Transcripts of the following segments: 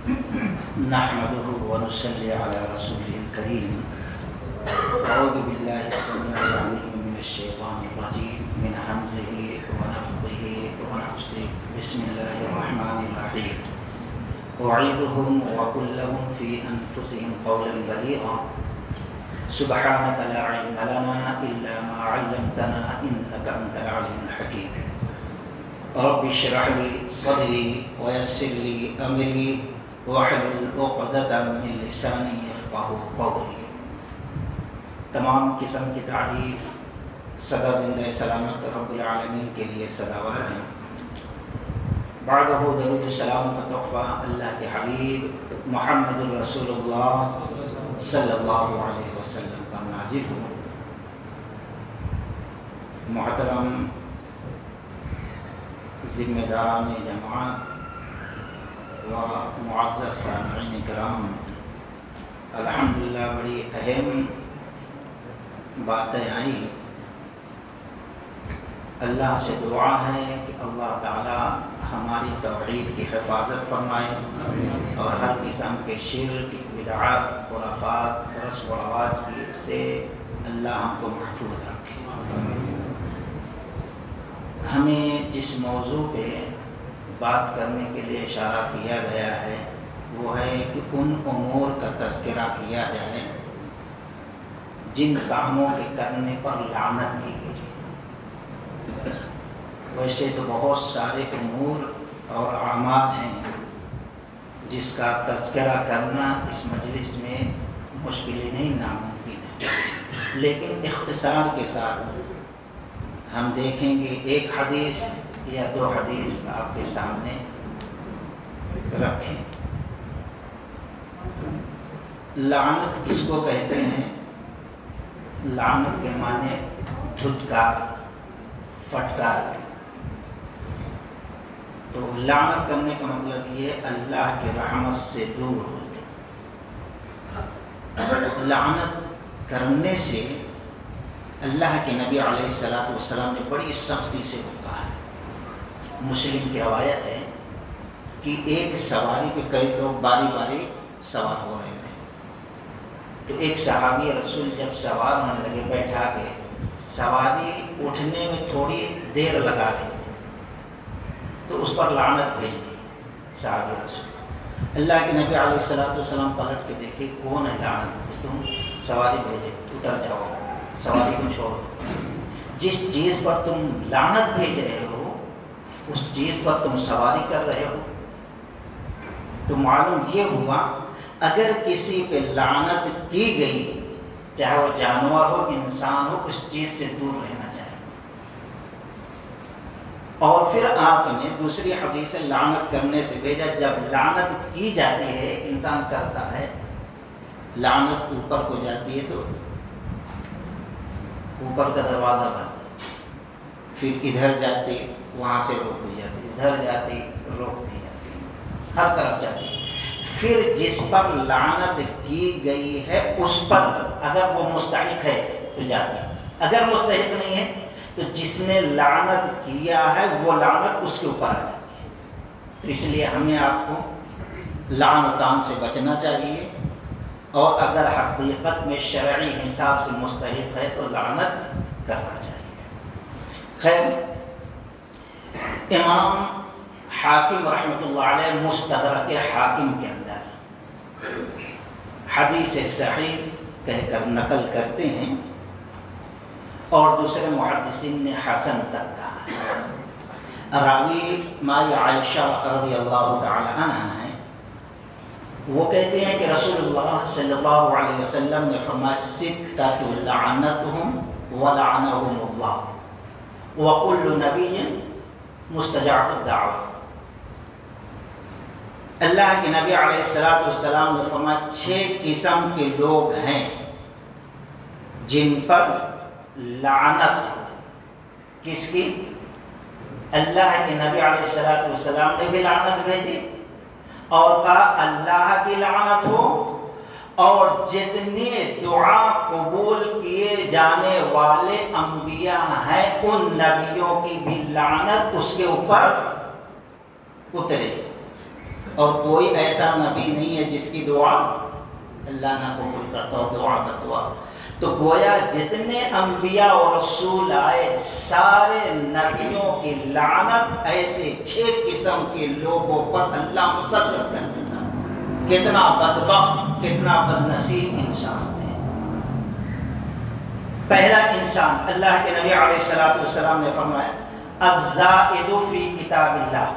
نحمده ونصلي على رسوله الكريم. أعوذ بالله السميع العليم من الشيطان الرجيم من همزه ونفخه ونفسه. بسم الله الرحمن الرحيم. أعيذهم وقل لهم في أنفسهم قولا بليغا سبحانك لا علم لنا إلا ما علمتنا إنك أنت العليم الحكيم. رب اشرح لي صدري ويسر لي أمري واحلل عقدۃ من لسانی یفقہوا قولی. تمام قسم کی تعریف سدا زندہ سلامت رب العالمین کے لیے سزاوار ہیں. بعدہ درود السلام کا تحفہ اللہ کے حبیب محمد الرسول اللہ صلی اللہ علیہ وسلم پر نازل ہو. محترم ذمہ داران جماعت و معزز سامعین کرام، الحمدللہ بڑی اہم باتیں آئیں. اللہ سے دعا ہے کہ اللہ تعالی ہماری توحید کی حفاظت فرمائے اور ہر قسم کے شرک، بدعات، خرافات، رسم و رواج کی سے اللہ ہم کو محفوظ رکھے. ہمیں جس موضوع پہ بات کرنے کے لیے اشارہ کیا گیا ہے وہ ہے کہ ان امور کا تذکرہ کیا جائے جن کاموں کے کرنے پر لعنت کی گئی. ویسے تو بہت سارے امور اور اعمال ہیں جس کا تذکرہ کرنا اس مجلس میں مشکل نہیں، ناممکن ہے، لیکن اختصار کے ساتھ ہم دیکھیں گے. ایک حدیث یا دو حدیث آپ کے سامنے رکھیں. لعنت کس کو کہتے ہیں؟ لعنت کے معنی دھتکار، پھٹکار. تو لعنت کرنے کا مطلب یہ اللہ کی رحمت سے دور ہوتے. لعنت کرنے سے اللہ کے نبی علیہ الصلوۃ والسلام نے بڑی سختی سے کہا ہے. مسلم کی روایت ہے کہ ایک سواری پہ کئی لوگ باری باری سوار ہو رہے تھے. تو ایک صحابی رسول جب سوار ہونے لگے بیٹھا کے، سواری اٹھنے میں تھوڑی دیر لگا رہی تھی تو اس پر لعنت بھیج دی صحابی رسول. اللہ کے نبی علیہ الصلوۃ والسلام پلٹ کے دیکھے کون ہے لعنت، تم سواری بھیجے، اتر جاؤ، سواری کو چھوڑ. جس چیز پر تم لعنت بھیج رہے ہو اس چیز پر تم سواری کر رہے ہو. تو معلوم یہ ہوا اگر کسی پہ لعنت کی گئی، چاہے وہ جانور ہو، انسان ہو، اس چیز سے دور رہنا چاہیے. اور پھر آپ نے دوسری حدیث لعنت کرنے سے بھیجا. جب لعنت کی جاتی ہے، انسان کرتا ہے، لعنت اوپر کو جاتی ہے تو اوپر کا دروازہ بند، پھر ادھر جاتی وہاں سے روک دی جاتی، ادھر جاتی روک دی جاتی، ہر طرف جاتی. پھر جس پر لعنت کی گئی ہے اس پر اگر وہ مستحق ہے تو جاتی، اگر مستحق نہیں ہے تو جس نے لعنت کیا ہے وہ لعنت اس کے اوپر آ جاتی ہے. تو اس لیے ہمیں آپ کو لعنتان سے بچنا چاہیے، اور اگر حقیقت میں شرعی حساب سے مستحق ہے تو لعنت کرنا چاہیے. خیر، امام حاکم رحمۃ اللہ علیہ مستدرک حاکم کے اندر حدیث صحیح کہہ کر نقل کرتے ہیں، اور دوسرے محدثین نے حسن تک کہا. راوی مائی عائشہ رضی اللہ تعالی عنہ ہے، وہ کہتے ہیں کہ رسول اللہ صلی اللہ علیہ وسلم نے فرمایا ستۃ لعنتہم ولعنہم اللہ وکل نبی مستجاب الدعوہ. اللہ کے نبی علیہ الصلوۃ والسلام نے فرمایا 6 قسم کے لوگ ہیں جن پر لعنت ہو. کس کی؟ اللہ کے نبی علیہ الصلوۃ والسلام نے بھی لعنت بھیجی اور کہا اللہ کی لعنت ہو، اور جتنے دعا قبول کیے جانے والے انبیاء ہیں ان نبیوں کی بھی لعنت اس کے اوپر اترے. اور کوئی ایسا نبی نہیں ہے جس کی دعا اللہ نہ قبول کرتا ہو دعا بدعا. تو گویا جتنے انبیاء اور رسول آئے سارے نبیوں کی لعنت ایسے 6 قسم کے لوگوں پر اللہ مسلط کر دیتا. کتنا بدبخت کتنا بدنصیب انسان ہے. پہلا انسان، اللہ کے نبی علیہ السلام نے فرمایا الزائد فی کتاب اللہ،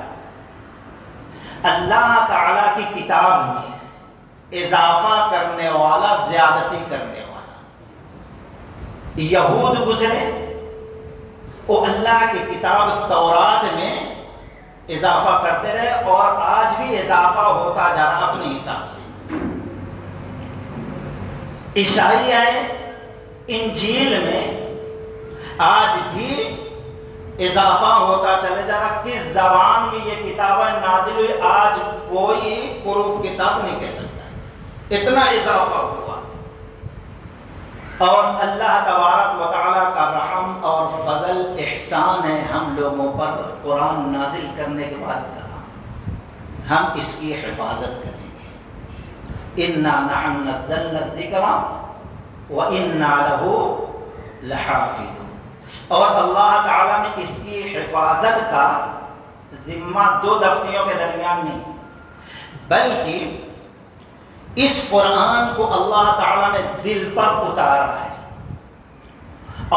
اللہ تعالیٰ کی کتاب میں اضافہ کرنے والا، زیادتی کرنے والا. یہود گزرے وہ اللہ کی کتاب تورات میں اضافہ کرتے رہے اور آج بھی اضافہ ہوتا جا رہا اپنے حساب سے. عیسائی آئے انجیل میں آج بھی اضافہ ہوتا چلے جا رہا. کس زبان میں یہ کتابیں نازل ہوئی آج کوئی پروف کے ساتھ نہیں کہہ سکتا، اتنا اضافہ ہوا. اور اللہ تبارک و تعالیٰ کا رحم اور فضل احسان ہے ہم لوگوں پر. قرآن نازل کرنے کے بعد کہا ہم اس کی حفاظت کریں گے. اِنَّا نَحْنُ نَزَّلْنَا الذِّكْرَ وَإِنَّا لَهُ لَحَافِظُونَ. اور اللہ تعالیٰ نے اس کی حفاظت کا ذمہ 2 دفتیوں کے درمیان نہیں، بلکہ اس قرآن کو اللہ تعالیٰ نے دل پر اتارا ہے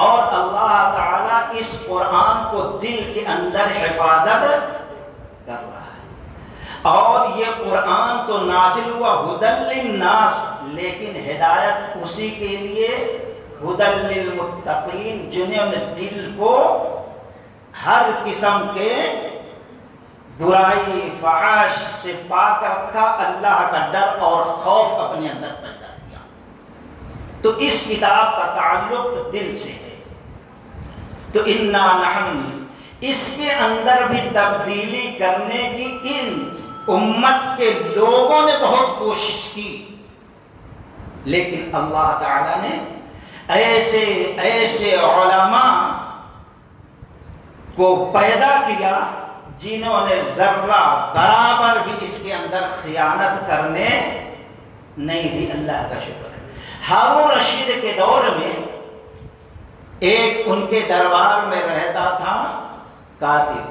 اور اللہ تعالیٰ اس قرآن کو دل کے اندر حفاظت کر رہا ہے. اور یہ قرآن تو نازل ہوا ہدی للناس، لیکن ہدایت اسی کے لیے ہدی للمتقین جنہوں نے دل کو ہر قسم کے برائی فحش سے پاک رکھا، اللہ کا ڈر اور خوف اپنے اندر پیدا کیا. تو اس کتاب کا تعلق دل سے ہے. تو اِنَّا نَحْنُ، اس کے اندر بھی تبدیلی کرنے کی ان امت کے لوگوں نے بہت کوشش کی، لیکن اللہ تعالیٰ نے ایسے علماء کو پیدا کیا جنہوں نے ذرہ برابر بھی اس کے اندر خیانت کرنے نہیں دی. اللہ کا شکر ہے. ہارون رشید کے دور میں ایک ان کے دربار میں رہتا تھا کاتب.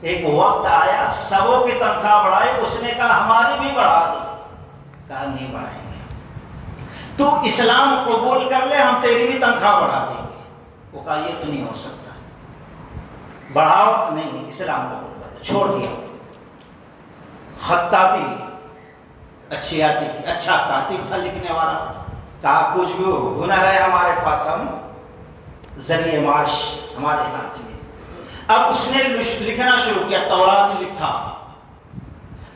ایک وقت آیا سبوں کی تنخواہ بڑھائی، اس نے کہا ہماری بھی بڑھا دو. کہا نہیں بڑھائیں گے، تو اسلام قبول کر لے ہم تیری بھی تنخواہ بڑھا دیں گے. وہ کہا یہ تو نہیں ہو سکتا، بڑھاؤ نہیں، اسلام کو چھوڑ دیا. خطاطی اچھی آتی تھی، اچھا کاتب تھا لکھنے والا. کہا کچھ بھی ہنر ہے ہمارے پاس، ہم ذریعہ معاش ہمارے ہاتھ میں. اب اس نے لکھنا شروع کیا، تورات لکھا،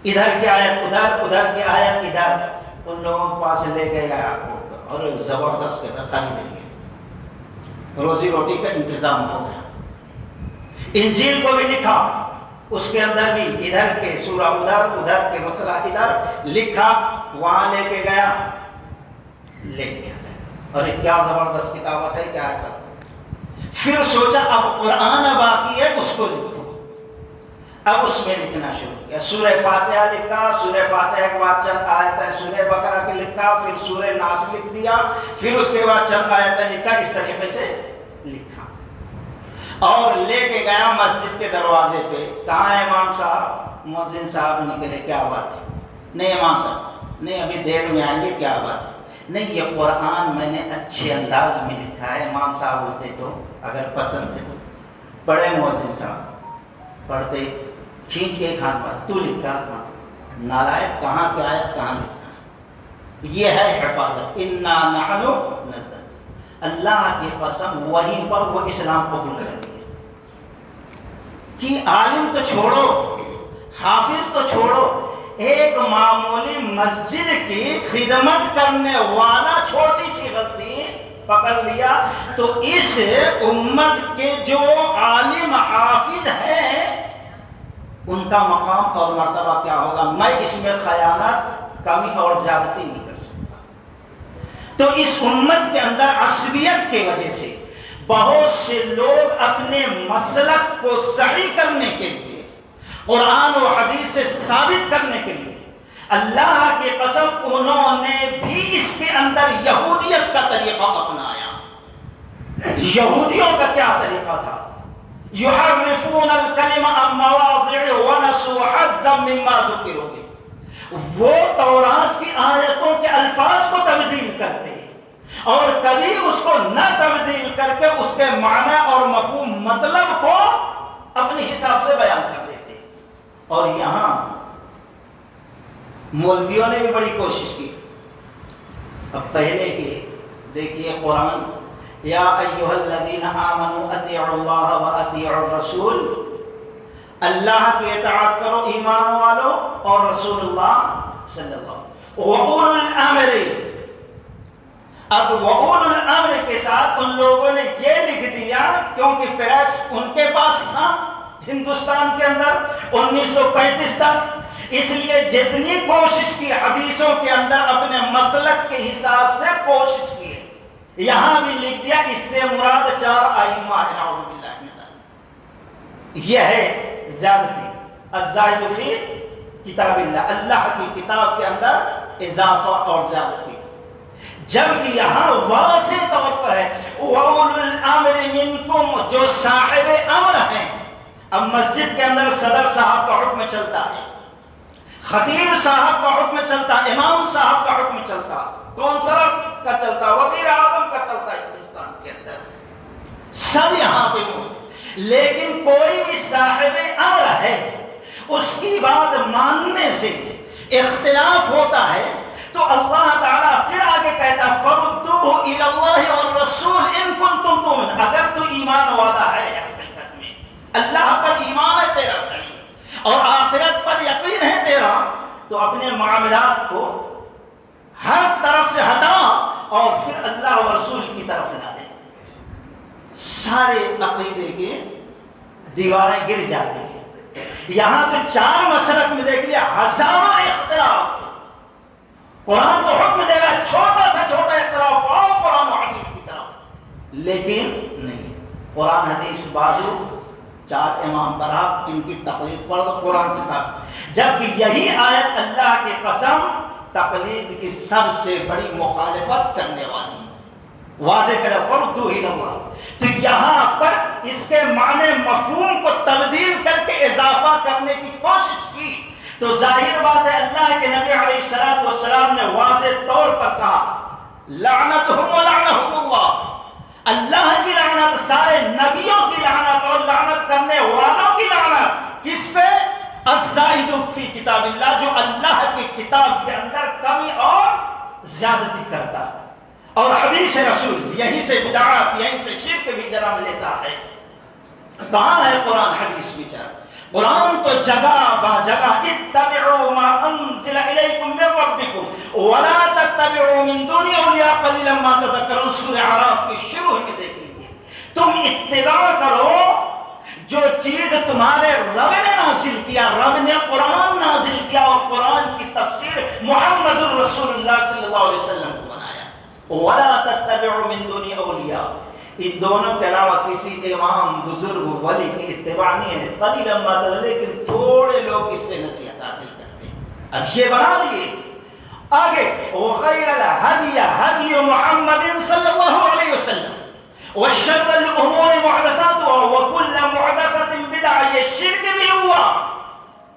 ادھر کی آیت ادھر، ادھر کی آیت ادھر. ان لوگوں کے پاس لے گیا اور زبردست خرید لیا، روزی روٹی کا انتظام ہو گیا. انجیل کو بھی لکھا، اس کے اندر بھی ادھر کے سورہ ادھر، ادھر کے مسئلہ ادھر لکھا، وہاں لے کے گیا، لے گیا. اور کیا زبردست کتابت ہے، کیا ایسا. پھر سوچا اب قرآن باقی ہے اس کو لکھو. اب اس میں لکھنا شروع کیا. سورہ فاتحہ لکھا، سورہ فاتحہ کے بعد چند آیتیں سورہ بقرہ کی لکھا، پھر سورہ ناس لکھ دیا، پھر اس کے بعد چند آیتیں لکھا. اس طریقے سے لکھا اور لے کے گیا مسجد کے دروازے پہ. کہاں ہے امام صاحب؟ مؤذن صاحب نکلے. کیا بات ہے؟ نہیں امام صاحب نہیں، ابھی دیر میں آئیں گے. کیا بات ہے؟ نہیں یہ قرآن میں نے اچھے انداز میں لکھا ہے، امام صاحب ہوتے تو اگر پسند ہے تو. پڑھے مؤذن صاحب، پڑھتے کھینچ کے ایک ہاتھ پر تو لکھا. نالائق کہاں کی آیت کہاں لکھا. یہ ہے حفاظت. اِنَّا نَحْنُ نَزَّلْنَا، اللہ کی قسم وہیں پر وہ اسلام قبول کرتے ہیں. کہ عالم تو چھوڑو، حافظ تو چھوڑو، ایک معمولی مسجد کی خدمت کرنے والا چھوٹی سی غلطی پکڑ لیا تو اس امت کے جو عالم حافظ ہیں ان کا مقام اور مرتبہ کیا ہوگا. میں اس میں خیانت، کمی اور زیادتی نہیں کر سکتا. تو اس امت کے اندر عصبیت کی وجہ سے بہت سے لوگ اپنے مسلک کو صحیح کرنے کے لیے قرآن و حدیث سے ثابت کرنے کے لیے اللہ کی قسم انہوں نے بھی اس کے اندر یہودیت کا طریقہ اپنایا۔ یہودیوں کا کیا طریقہ تھا؟ یحرفون الکلم عن مواضعہ ونسوا حظا مما ذکروا بہ، وہ تورات کی آیتوں کے الفاظ کو تبدیل کرتے اور کبھی اس کو نہ تبدیل کر کے اس کے معنی اور مفہوم مطلب کو اپنے حساب سے بیان کر دیتے۔ اور یہاں مولویوں نے بھی بڑی کوشش کی۔ اب پہلے کے دیکھیے قرآن، یا ایھا الذین آمنوا اطیعوا اللہ واطیعوا الرسول، اللہ کی اطاعت کرو ایمان والو اور رسول اللہ صلی اللہ علیہ وسلم، وَأُولُو الْأَمْرِ۔ اب وَأُولُو الْأَمْرِ کے ساتھ ان لوگوں نے یہ لکھ دیا، کیونکہ پریس ان کے پاس تھا ہندوستان کے اندر 1935 تک، اس لیے جتنی کوشش کی حدیثوں کے اندر اپنے مسلک کے حساب سے کوشش کی، یہاں بھی لکھ دیا اس سے مراد 4 ائمہ ہیں، نعوذ باللہ من ذلک۔ یہ ہے زیادتی، الزائد فی کتاب اللہ، اللہ کی کتاب کے اندر اضافہ اور زیادتی، جبکہ یہاں واضح طور پر ہے وَأُولُو الْأَمْرِ مِنْكُمْ، جو صاحب امر ہیں۔ اب مسجد کے اندر صدر صاحب کا حکم چلتا ہے، خطیب صاحب کا حکم چلتا، امام صاحب کا حکم چلتا، کونسلر کا چلتا، وزیر اعظم کا چلتا ہندوستان کے اندر، سب یہاں پہ موجود۔ لیکن کوئی بھی صاحب امر ہے، اس کی بات ماننے سے اختلاف ہوتا ہے تو اللہ تعالیٰ پھر آگے کہتا فَرُدُّوهُ إِلَى اللَّهِ وَالرَّسُولِ إِن كُنتُمْ تُؤْمِنُونَ، اگر تو ایمان والا ہے حقیقت میں، اللہ پر ایمان ہے تیرا صحیح اور آخرت پر یقین ہے تیرا، تو اپنے معاملات کو ہر طرف سے ہٹا اور پھر اللہ و رسول کی طرف لا دے، سارے عقیدے کے دیواریں گر جاتی ہیں۔ یہاں تو 4 مسلک میں دیکھ لیا ہزاروں اختلاف، قرآن کو حکم دے گا چھوٹا سا چھوٹا اختلاف آؤ قرآن و حدیث کی طرف، لیکن نہیں، قرآن حدیث بازو 4 امام برحق، ان کی تقلید پڑھ دو قرآن سے صاحب، جبکہ یہی آیت اللہ کی قسم تقلید کی سب سے بڑی مخالفت کرنے والی واضح کرے فردو ہی اللہ۔ تو یہاں پر اس کے معنی مفہوم کو تبدیل کر کے اضافہ کرنے کی کوشش کی، تو ظاہر بات ہے اللہ کے نبی علیہ السلام نے واضح طور پر کہا لعنتہم ولعنہم اللہ، اللہ کی لعنت، سارے نبیوں کی لعنت اور لعنت کرنے والوں کی لعنت، کس پہ؟ الزائد فی کتاب اللہ، جو اللہ کی کتاب کے اندر کمی اور زیادتی کرتا ہے۔ اور حدیث رسول، یہیں سے بدعات، یہیں سے شرک بھی جنم لیتا ہے۔ کہاں ہے قرآن حدیث بچار؟ قرآن تو جگہ با جگہ اتبعوا ما انزل الیکم من ربکم ولا تتبعوا من دون اولیاء قلیلا ما تذکرون، سورہ اعراف کی شروع میں دیکھ لیجیے، تم اتباع کرو جو چیز تمہارے رب نے نازل کیا، رب نے قرآن نازل کیا اور قرآن کی تفسیر محمد الرسول اللہ صلی اللہ علیہ وسلم کو بنایا۔ وَلَا تَتَّبِعُوا مِن دُونِ أَوْلِيَاءَ، ان دونوں کے علاوہ کسی امام بزرگ ولی کی اتباع نہیں ہے، قلیلا ما تذکرون، لیکن تھوڑے لوگ اس سے نصیحت حاصل کرتے ہیں۔ اب یہ بنا لیے آگے وَخَيْرَ الْهَدْيِ هَدْيُ مُحَمَّدٍ صلی اللہ علیہ وسلم وَشَرَّ الْأُمُورِ مُحْدَثَاتُهَا وَكُلَّ مُحْدَثَةٍ بِدْعَةٍ، یہ شرک بھی ہوا،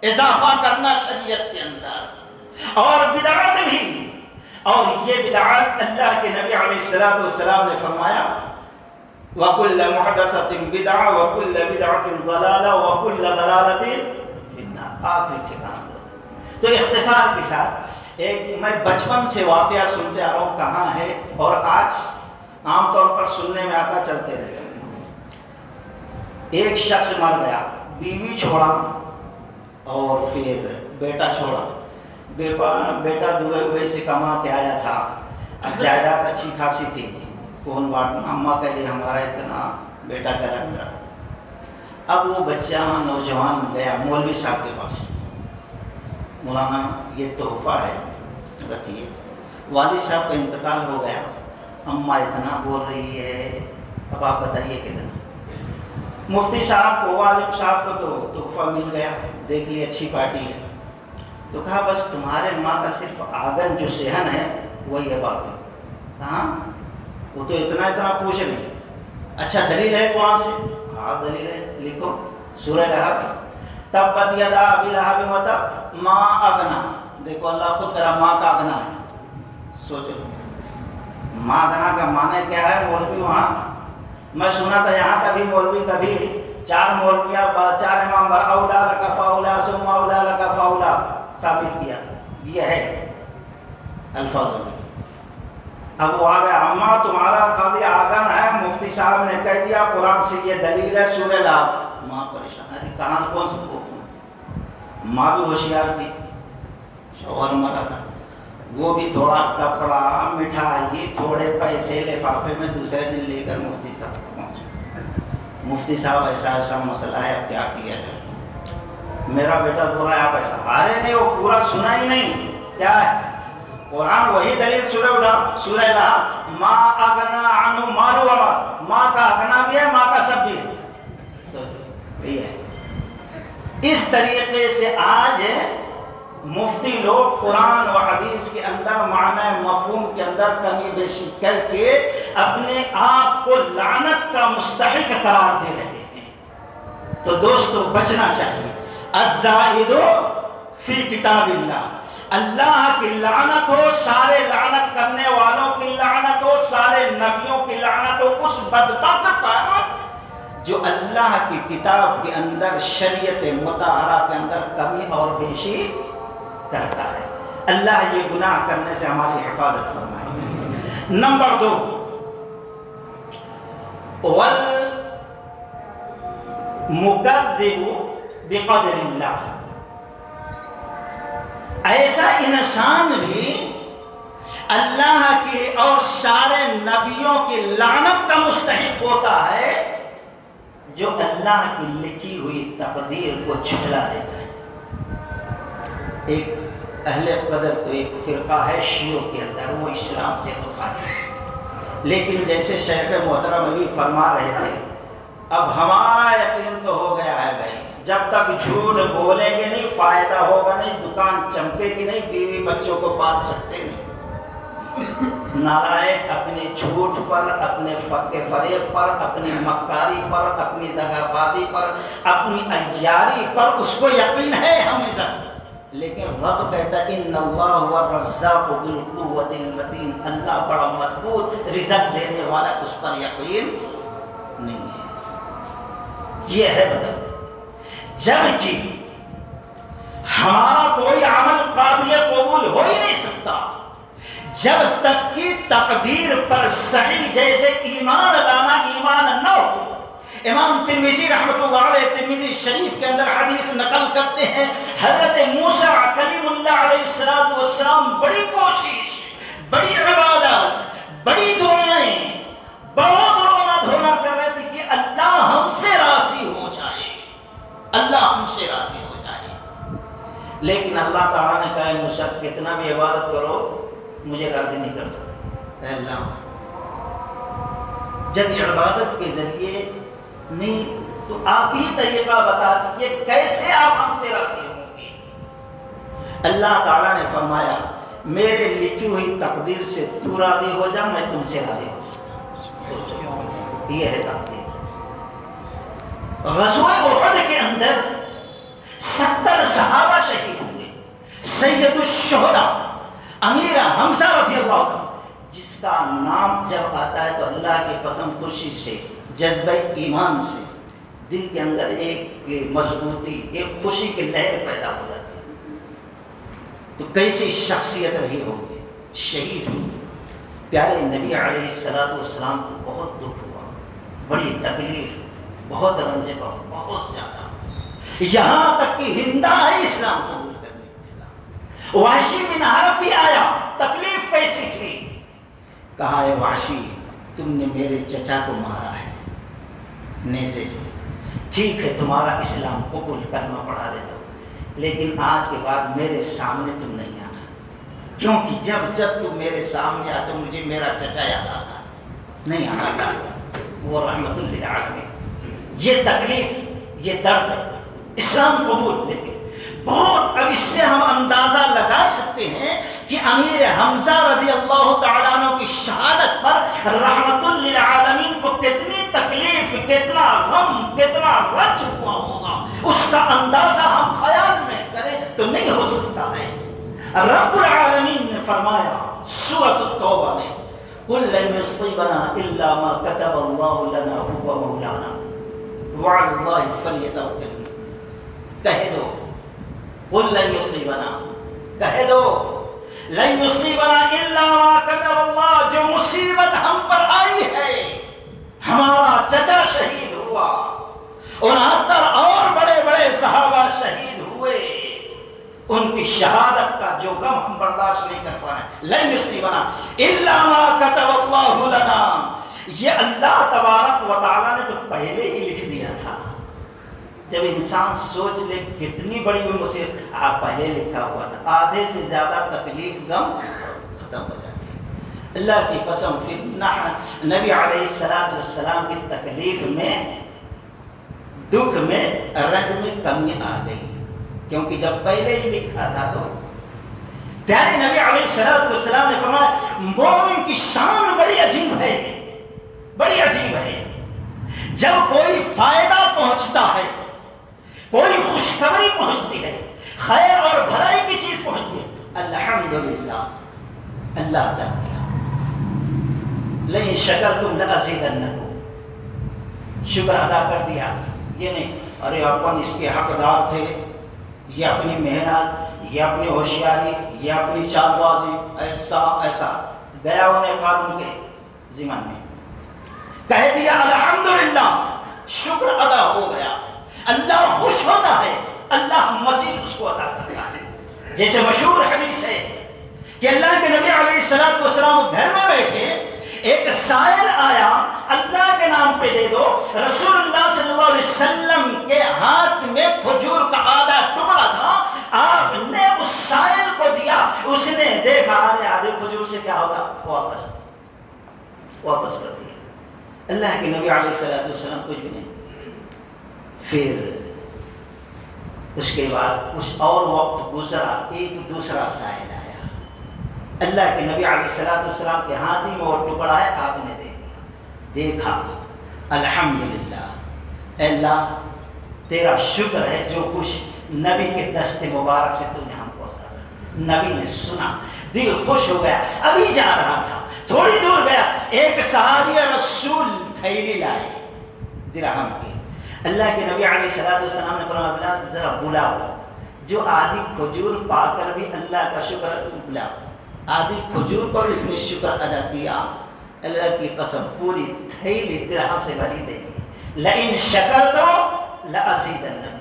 اضافہ کرنا شریعت کے اندر، اور بدعت بھی، اور یہ بدعت اللہ کے نبی علیہ السلام نے فرمایا وَكُلَّ مُحْدَثَةٍ بِدْعَةٍ وَكُلَّ بِدْعَةٍ ضَلَالَةٍ وَكُلَّ ضَلَالَةٍ فِي النَّارِ، آخر ٹھکانہ۔ تو اختصار کے ساتھ ایک میں بچپن سے واقعہ سنتے آ رہا ہوں، کہاں ہے اور آج عام طور پر سننے میں آتا، چلتے رہتے ہیں۔ ایک شخص مر گیا، بیوی چھوڑا اور پھر بیٹا چھوڑا، بیٹا دبئی سے کما کے آیا تھا، جائیداد اچھی خاصی تھی، کون بانٹنا، اماں کہہ رہی ہمارا اتنا، بیٹا کہہ رہا میرا۔ اب وہ بچہ نوجوان گیا مولوی صاحب کے پاس، مولانا یہ تحفہ ہے رکھیے، والد صاحب کا انتقال ہو گیا، اماں اتنا بول رہی ہے، اب آپ بتائیے کتنا۔ مفتی صاحب کو، والد صاحب کو تو تحفہ مل گیا، دیکھ لی اچھی پارٹی ہے. تو کہا بس تمہارے ماں کا صرف آنگن جو صحن ہے وہی ہے باقی. کہاں؟ وہ تو اتنا پوچھ رہی. اچھا دلیل ہے قرآن سے؟ ہاں دلیل ہے. لکھو سورہ لہب تبت یدا ابی لہب وتب ما اغنا. دیکھو اللہ خود کرا ماں کا اغنا ہے. سوچو ماں اغنا کا معنی کیا ہے؟ مولوی وہاں میں سنا تھا یہاں کبھی مولوی کبھی 4 مولویاں 4 امام بر اولا لک فاولا ثم اولا لک فاولا ثابت کیا. یہ ہے الفاظ میں. اب وہ آ گیا اماں تمہارا خالی آگن ہے. مفتی صاحب نے کہہ دیا قرآن سے یہ دلیل ہے سورہ لہب. ماں پریشان ہے کہاں کون سے کو. ماں بھی ہوشیار تھی. شوہر مرا تھا وہ بھی تھوڑا کپڑا مٹھائی تھوڑے پیسے لفافے میں دوسرے دن لے کر مفتی صاحب پہنچے. مفتی صاحب ایسا مسئلہ ہے اب کیا کیا جائے. میرا بیٹا بول رہا ہے آپ ایسا. ارے نہیں وہ پورا سنا ہی نہیں. کیا ہے قرآن وہی دلیل سورہ لہب ما اغنا عنہ مالہ وما. ماں کا اغنا بھی ہے ماں کا سب بھی ہے. یہ ہے. اس طریقے سے آج مفتی لوگ قرآن و حدیث کے اندر معنی مفہوم کے اندر کمی بیشی کر کے اپنے آپ کو لعنت کا مستحق قرار دے رہے ہیں. تو دوستو بچنا چاہیے. الزائد فی کتاب اللہ. اللہ کی لعنت ہو, سارے لعنت کرنے والوں کی لعنت ہو, سارے نبیوں کی لعنت ہو اس بدبخت پر جو اللہ کی کتاب کے اندر شریعت مطہرہ کے اندر کمی اور بیشی کرتا ہے. اللہ یہ گناہ کرنے سے ہماری حفاظت فرمائے. نمبر 2 والمکذب بقدر اللہ. ایسا انسان بھی اللہ کے اور سارے نبیوں کی لعنت کا مستحق ہوتا ہے جو اللہ کی لکھی ہوئی تقدیر کو جھٹلا دیتا ہے. ایک اہل قدر تو ایک فرقہ ہے شیعوں کے اندر, وہ اسلام سے تو خارج ہے. لیکن جیسے شیخ محترم ابھی فرما رہے تھے اب ہمارا یقین تو ہو گیا ہے بھائی جب تک جھوٹ بولیں گے نہیں فائدہ ہوگا نہیں, دکان چمکے گی نہیں, بیوی بچوں کو پال سکتے نہیں. نالائق اپنے جھوٹ پر, اپنے فق فریب پر, اپنی مکاری پر, اپنی دغابازی پر, اپنی عیاری پر اس کو یقین ہے ہمیشہ. لیکن رب کہتا ہے ان اللہ هو الرزاق ذو القوۃ المتین. اللہ بڑا مضبوط رزق دینے والا, اس پر یقین نہیں ہے. یہ ہے بدل. جبکہ ہمارا کوئی عمل قابل قبول ہو ہی نہیں سکتا جب تک کہ تقدیر پر صحیح جیسے ایمان لانا ایمان نہ ہو. امام ترمذی رحمۃ اللہ علیہ ترمذی شریف کے اندر حدیث نقل کرتے ہیں حضرت موسیٰ کلیم اللہ علیہ السلام بڑی کوشش, بڑی عبادت, بڑی دعائیں, بہت رونا دھونا کر رہے تھے کہ اللہ ہم سے راضی ہو جائے, اللہ ہم سے راضی ہو جائے. لیکن اللہ تعالیٰ نے کہا موسیٰ کتنا بھی عبادت کرو مجھے راضی نہیں کر سکتے. اے اللہ جب عبادت کے ذریعے نہیں تو آپ ہی طریقہ بتا دیجیے کیسے آپ ہم سے راضی ہوں گے. اللہ تعالیٰ نے فرمایا میرے لکھی ہوئی تقدیر سے تو راضی ہو جا میں تم سے راضی ہو جاؤں. یہ ہے تقدیر. غزوہ احد کے اندر 70 صحابہ شہید ہوئے. سید الشہداء امیر حمزہ رضی اللہ عنہ جس کا نام جب آتا ہے تو اللہ کی قسم خوشی سے, جذبہ ایمان سے دل کے اندر ایک مضبوطی, ایک خوشی کی لہر پیدا ہو جاتی ہے. تو کیسی شخصیت رہی ہوگی, شہید ہوگی. پیارے نبی علیہ السلام کو بہت دکھ ہوا, بڑی تکلیف, بہت رنج کا, بہت زیادہ, یہاں تک کہ ہندا ہے اسلام قبول کرنے کے خلاف. وحشی بن حرب بھی آیا, تکلیف کیسی تھی. کہا اے وحشی تم نے میرے چچا کو مارا ہے نیزے سے, ٹھیک ہے تمہارا اسلام قبول کرنا پڑا دیتا ہوں لیکن آج کے بعد میرے سامنے تم نہیں آنا, کیونکہ جب جب تم میرے سامنے آتے مجھے میرا چچا یاد آتا, نہیں آنا. وہ رحمت للعالمین. یہ تکلیف, یہ درد, اسلام قبول, لیکن بہت اب اس سے ہم اندازہ لگا سکتے ہیں کہ امیر حمزہ رضی اللہ تعالیٰ عنہ کی شہادت پر رحمت للعالمین کو کتنی تکلیف، کتنا غم، کتنا رنج ہوا ہوگا، اس کا اندازہ ہم خیال میں کریں تو نہیں ہو سکتا ہے۔ رب العالمین نے فرمایا سورۃ التوبہ میں قُلْ لَنْ يُصِيبَنَا إِلَّا مَا كَتَبَ اللَّهُ لَنَا هُوَ مَوْلَانَا وَعَلَى اللَّهِ فَلْيَتَوَكَّلِ، کہہ دو قُلْ لَنْ يُصِيبَنَا، کہہ دو لَنْ يُصِيبَنَا إِلَّا مَا كَتَبَ اللَّهُ، جو مصیبت ہم پر آئی ہے، ہمارا چچا شہید ہوا، 69 اور بڑے بڑے صحابہ شہید ہوئے، ان کی شہادت کا جو غم ہم برداشت نہیں کر پا رہے، لن یصیبنا الا ما کتب اللہ لنا، یہ اللہ تبارک و تعالیٰ نے تو پہلے ہی لکھ دیا تھا۔ جب انسان سوچ لے کتنی بڑی مصیبت آپ پہلے لکھا ہوا تھا، آدھے سے زیادہ تکلیف غم ختم ہو جاتی ہے۔ اللہ کی قسم پھر نبی علیہ السلام کی تکلیف میں، دکھ میں، رنج میں کمی آ گئی، کیونکہ جب پہلے ہی لکھا تھا تو پیارے نبی علیہ السلام نے فرمایا مومن کی شان بڑی عجیب ہے، بڑی عجیب ہے۔ جب کوئی فائدہ پہنچتا ہے، کوئی خوشخبری پہنچتی ہے، خیر اور بھلائی کی چیز پہنچتی ہے، الحمدللہ اللہ ادا کیا، لئن شکرتم لازیدنکم، شکر ادا کر دیا، یہ نہیں ارے اپن اس کے حقدار تھے، یہ اپنی محنت، یہ اپنی ہوشیاری، یہ اپنی چال بازی، ایسا گیا انہیں قانون کے ضمن میں کہہ دیا الحمدللہ، شکر ادا ہو گیا، اللہ خوش ہوتا ہے، اللہ مزید اس کو عطا کرتا ہے۔ جیسے مشہور حدیث ہے کہ اللہ کے نبی علیہ السلام گھر میں بیٹھے، ایک سائل آیا اللہ کے نام پہ دے دو، رسول اللہ صلی اللہ علیہ وسلم کے ہاتھ میں کھجور کا آدھا ٹکڑا تھا، آپ نے اس سائل کو دیا، اس نے دیکھا آدھے کھجور سے کیا ہوگا، واپس کر دیا۔ اللہ کے نبی علیہ السلام کچھ بھی نہیں۔ پھر اس کے بعد کچھ اور وقت گزرا، ایک دوسرا سائل آیا، اللہ کے نبی علیہ السلام کے ہاتھ ہی میں وہ ٹکڑا ہے، آپ نے دے دیا، دیکھا الحمدللہ، اللہ تیرا شکر ہے جو کچھ نبی کے دست مبارک سے تو نے ہم کو عطا کیا۔ نبی نے سنا، دل خوش ہو گیا، ابھی جا رہا تھا، تھوڑی دور گیا، ایک صحابی رسول تھیلی لائے درہم کے، اللہ کے نبی علیہ السلام نے فرمایا بلال ذرا بلاؤ، جو آدھی کھجور پا کر بھی اللہ کا شکر بلاؤ، آدھی کھجور پر اس نے شکر ادا کیا، اللہ کی قسم پوری تھیلی درہم سے بھری دے گی، لئن شکرتم لازیدنکم،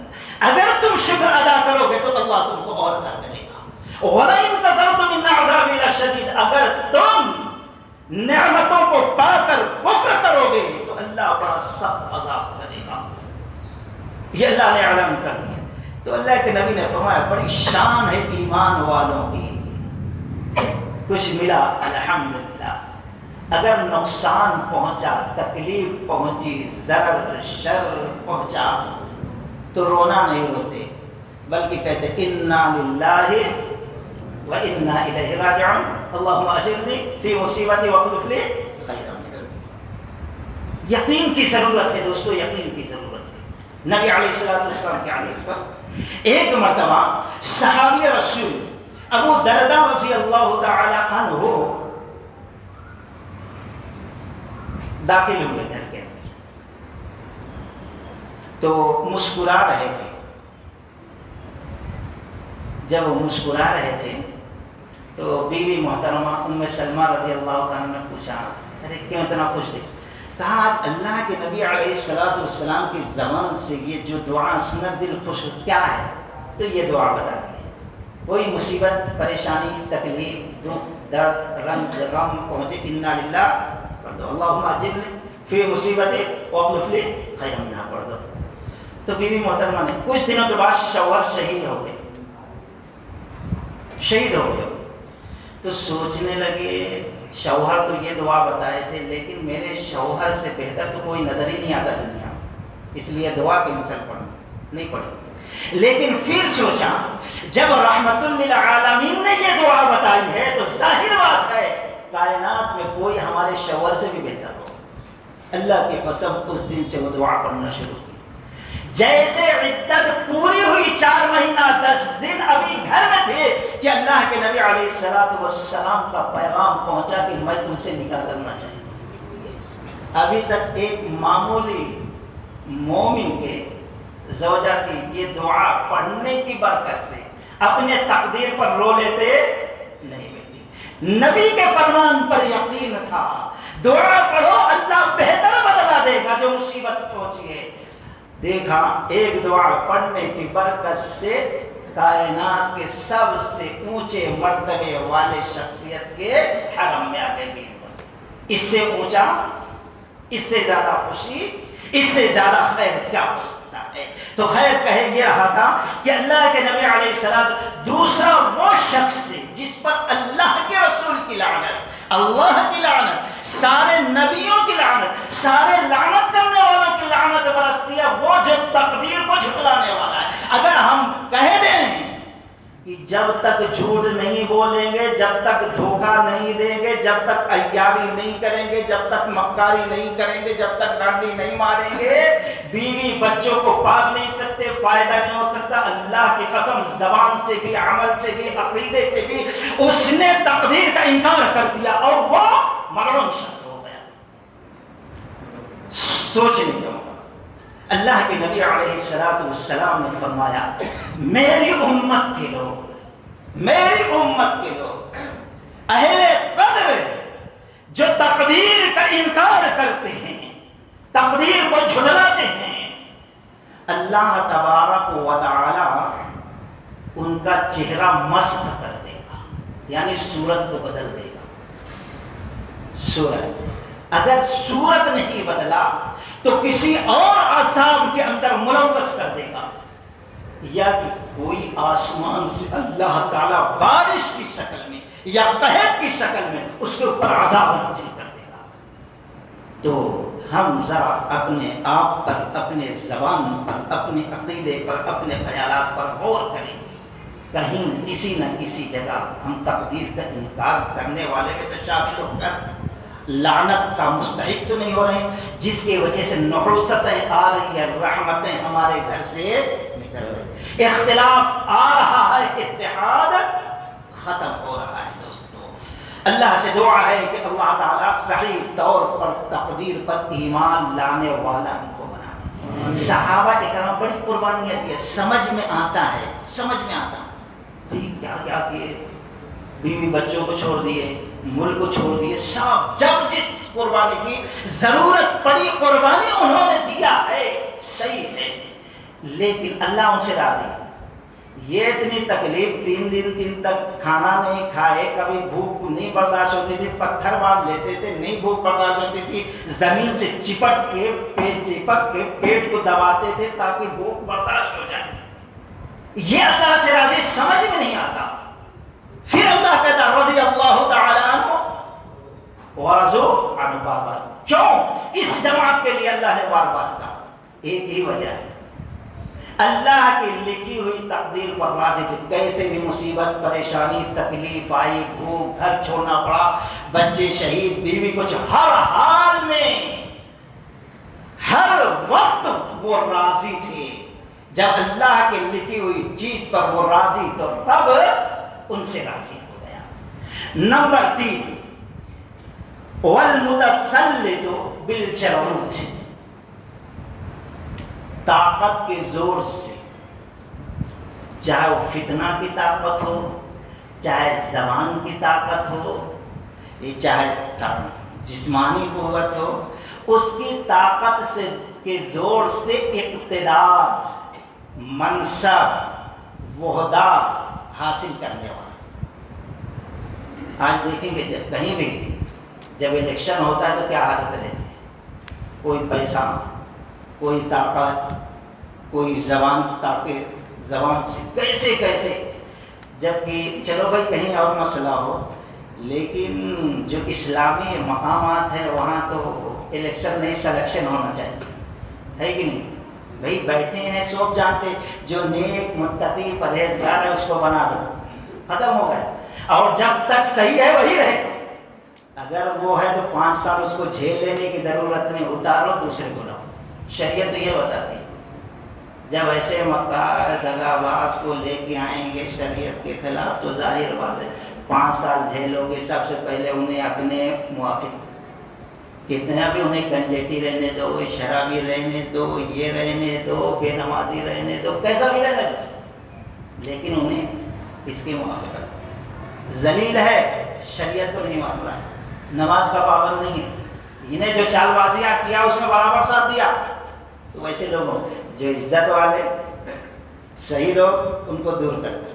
اگر تم شکر ادا کرو گے تو اللہ تم کو اور عطا کرے گا، ولئن کفرتم ان عذابی لشدید، اگر تم نعمتوں کو پا کر کفر کرو گے تو اللہ بڑا سخت عذاب کرے گا۔ یہ اللہ نے اعلان کر دیا۔ تو اللہ کے نبی نے فرمایا بڑی شان ہے ایمان والوں کی، کچھ ملا الحمدللہ، اگر نقصان پہنچا، تکلیف پہنچی، ضرر شر پہنچا تو رونا نہیں روتے، بلکہ کہتے انا للہ و انا الیہ راجعون، اللہم اجرنی فی مصیبتی واخلف لی خیرا منہا۔ یقین کی ضرورت ہے دوستو، یقین کی ضرورت ہے۔ نبی علیہ السلام کے حدیث پر ایک مرتبہ صحابی رسول ابو دردہ رضی اللہ تعالی عنہ داخل ہوئے گھر کے اندر، تو مسکرا رہے تھے۔ جب وہ مسکرا رہے تھے تو بیوی محترمہ ام سلمہ رضی اللہ عنہ نے پوچھا ارے کیوں اتنا خوش تھے؟ کہا اللہ کے نبی علیہ السلام کی زبان سے یہ جو دعا سنت دل خوش کیا ہے؟ تو یہ دعا بتا دی، کوئی مصیبت، پریشانی، تکلیف، دکھ، درد، رنج، غم پہنچے انا للہ پڑھ دو، اللہم اجرنی فی مصیبتی واخلف لی خیرا منہا پڑھ دو۔ تو بیوی محترمہ نے کچھ دنوں کے بعد شوہر شہید ہو گئے، شہید ہو گئے، تو سوچنے لگے شوہر تو یہ دعا بتائے تھے لیکن میرے شوہر سے بہتر تو کوئی نظر ہی نہیں آتا دنیا میں، اس لیے دعا کینسل پڑھنا نہیں پڑی۔ لیکن پھر سوچا جب رحمت للعالمین نے یہ دعا بتائی ہے تو ظاہر بات ہے کائنات میں کوئی ہمارے شوہر سے بھی بہتر ہو. اللہ کی قسم اس دن سے وہ دعا پڑھنا شروع کی. جیسے عدت پوری ہوئی 4 مہینہ 10 دن ابھی گھر میں تھے کہ اللہ کے نبی علیہ السلام کا پیغام پہنچا کہ میں تم سے نکاح کرنا چاہتا ہوں. ابھی تک ایک معمولی مومن کے زوجہ کی یہ دعا پڑھنے کی برکت سے اپنے تقدیر پر رو لیتے نہیں بیٹی. نبی کے فرمان پر یقین تھا دعا پڑھو اللہ بہتر بدلا دے گا جو مصیبت پہنچی ہے. دیکھا ایک دعا پڑھنے کی برکت سے کائنات کے سب سے اونچے مرتبے والے شخصیت کے حرم میں آ گئے. اس سے اونچا، اس سے زیادہ خوشی، اس سے زیادہ خیر کیا ہو سکتا ہے؟ تو خیر کہہ یہ رہا تھا کہ اللہ کے نبی علیہ السلام دوسرا وہ شخص جس پر اللہ کے رسول کی لعنت، اللہ کی لعنت، سارے نبیوں کی لعنت، سارے لعنت کرنے والوں کی لعنت برستی ہے، وہ جو تقدیر کو جھٹلانے والا ہے. اگر ہم کہہ دیں کہ جب تک جھوٹ نہیں بولیں گے، جب تک دھوکہ نہیں دیں گے، جب تک عیاری نہیں کریں گے، جب تک مکاری نہیں کریں گے، جب تک ڈانڈی نہیں ماریں گے، بیوی بچوں کو پال نہیں سکتے، فائدہ نہیں ہو سکتا. اللہ کی قسم زبان سے بھی، عمل سے بھی، عقیدے سے بھی اس نے تقدیر کا انکار کر دیا اور وہ مغروم شخص ہو گیا. سوچنے کا موقع. اللہ کے نبی علیہ السلام نے فرمایا میری امت کے لوگ، میری امت کے لوگ اہل قدر جو تقدیر کا انکار کرتے ہیں، تقدیر کو جھٹلاتے ہیں، اللہ تبارک و تعالی ان کا چہرہ مسخ کر دے گا، یعنی صورت کو بدل دے گا. صورت اگر صورت نہیں بدلا تو کسی اور عذاب کے اندر ملوث کر دے گا، یا کہ کوئی آسمان سے اللہ تعالیٰ بارش کی شکل میں یا قحط کی شکل میں اس کے اوپر عذاب نازل کر دے گا. تو ہم ذرا اپنے آپ پر، اپنے زبان پر، اپنے عقیدے پر، اپنے خیالات پر غور کریں. کہیں کسی نہ کسی جگہ ہم تقدیر کا انکار کرنے والے میں تو شامل ہو کر لعنت کا مستحق تو نہیں ہو رہے، جس کی وجہ سے نحوستیں آ رہی ہے، رحمتیں ہمارے گھر سے نکل رہی، اختلاف آ رہا ہے، اتحاد ختم ہو رہا ہے. دوستو اللہ سے دعا ہے کہ اللہ تعالیٰ صحیح طور پر تقدیر پر ایمان لانے والا ہم کو بنا. صحابہ اکرام بڑی قربانیاں دی، سمجھ میں آتا ہے، سمجھ میں آتا کیا کیا کیے، بیوی بچوں کو چھوڑ دیے، ملک کو چھوڑ دیے، سب جب جس قربانی کی ضرورت پڑی قربانی انہوں نے دیا ہے، صحیح ہے. لیکن اللہ ان سے راضی. یہ اتنی تکلیف 3 دن تک کھانا نہیں کھائے، کبھی بھوک نہیں برداشت ہوتی تھی، پتھر باندھ لیتے تھے، نہیں بھوک برداشت ہوتی تھی، زمین سے چپک کے پیٹ کو دباتے تھے تاکہ بھوک برداشت ہو جائے. یہ اللہ سے راضی سمجھ میں نہیں آتا. پھر اللہ کہتا رضی اللہ تعالی عنہ ورضوا عنہ. بار بار کیوں اس جماعت کے لیے اللہ نے بار بار کہا؟ ایک ہی وجہ ہے، اللہ کی لکھی ہوئی تقدیر پر راضی تھے. کیسے بھی مصیبت، پریشانی، تکلیف آئی، بھوک، گھر چھوڑنا پڑا، بچے شہید، بیوی کچھ، ہر حال میں ہر وقت وہ راضی تھے. جب اللہ کی لکھی ہوئی چیز پر وہ راضی تو تب ان سے راضی ہو گیا. نمبر 3 والمتسلط بالجبروت، طاقت کے زور سے، چاہے وہ فتنہ کی طاقت ہو، چاہے زبان کی طاقت ہو، چاہے جسمانی قوت ہو، اس کی طاقت سے کے زور سے اقتدار، منصب، وحدہ حاصل کرنے والا. آج دیکھیں گے جب کہیں بھی جب الیکشن ہوتا ہے تو کیا حالت رہتی ہے، کوئی پیسہ، کوئی طاقت، کوئی زبان، طاقت زبان سے کیسے کیسے، جبکہ چلو بھائی کہیں اور مسئلہ ہو، لیکن جو اسلامی مقامات ہیں وہاں تو الیکشن نہیں سلیکشن ہونا چاہیے، ہے کہ نہیں؟ بھائی بیٹھے ہیں سب جانتے جو نیک متقی پرہیزگار ہے اس کو بنا دو، ختم ہو گئے. اور جب تک صحیح ہے وہی رہے. اگر وہ ہے تو 5 سال اس کو جھیل لینے کی ضرورت نہیں، اتارو دوسرے کو لاؤ. شریعت تو یہ بتاتی ہے. جب ایسے مکار دغا باز کو لے کے آئیں گے شریعت کے خلاف تو ظاہر بات ہے 5 سال جھیلو گے. سب سے پہلے انہیں اپنے موافق کتنا بھی انہیں گنجیٹی رہنے دو، شرابی رہنے دو، یہ رہنے دو، بے نمازی رہنے دو، کیسا بھی رہنے دو، لیکن انہیں اس کی موافقت. ذلیل ہے، شریعت کو نہیں مان رہا ہے، نماز کا پابند نہیں ہے. انہیں جو چال بازیاں کیا اس میں برابر ساتھ دیا. تو ویسے لوگوں جو عزت والے صحیح لوگ ان کو دور کر دو.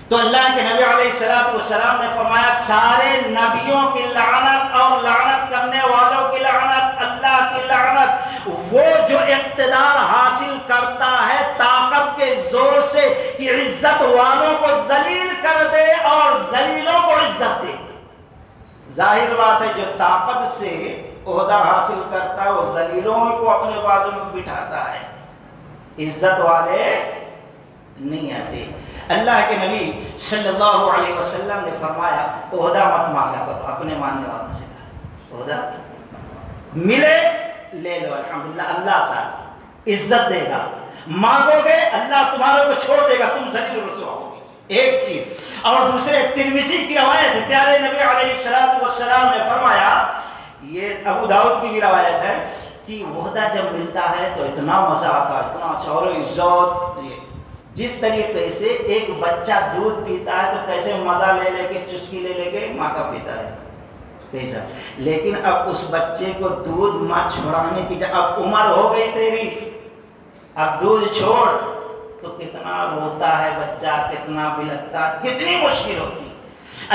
تو اللہ کے نبی علیہ السلام نے فرمایا سارے نبیوں کی لعنت اور لعنت کرنے والوں کی لعنت، اللہ کی لعنت. وہ جو اقتدار حاصل کرتا ہے طاقت کے زور سے کہ عزت والوں کو ذلیل کر دے اور ذلیلوں کو عزت دے. ظاہر بات ہے جو طاقت سے عہدہ حاصل کرتا ہے وہ ذلیلوں کو اپنے بازو میں بٹھاتا ہے، عزت والے نہیں آتے. اللہ کے نبی صلی اللہ علیہ وسلم نے فرمایا عہدہ مت مانگا کرو اپنے ماننے والوں سے. عہدہ ملے لے لو الحمدللہ، اللہ صاحب عزت دے گا. مانگو گے اللہ تمہارے کو چھوڑ دے گا، تم ذلیل و رسوا ہوگے. ایک چیز. اور دوسرے ترمذی کی روایت ہے، پیارے نبی علیہ السلام نے فرمایا، یہ ابو داؤد کی بھی روایت ہے کہ عہدہ جب ملتا ہے تو اتنا مزہ آتا ہے، اتنا اچھا. اور عزت جس طریقے سے ایک بچہ دودھ پیتا ہے تو کیسے مزہ لے لے کے چسکی لے لے کے ماں کا پیتا ہے کیسا. لیکن اب اس بچے کو دودھ ماں چھوڑانے کی اب عمر ہو گئی تیری، اب دودھ چھوڑ تو کتنا روتا ہے بچہ، کتنا بلکتا، کتنی مشکل ہوتی.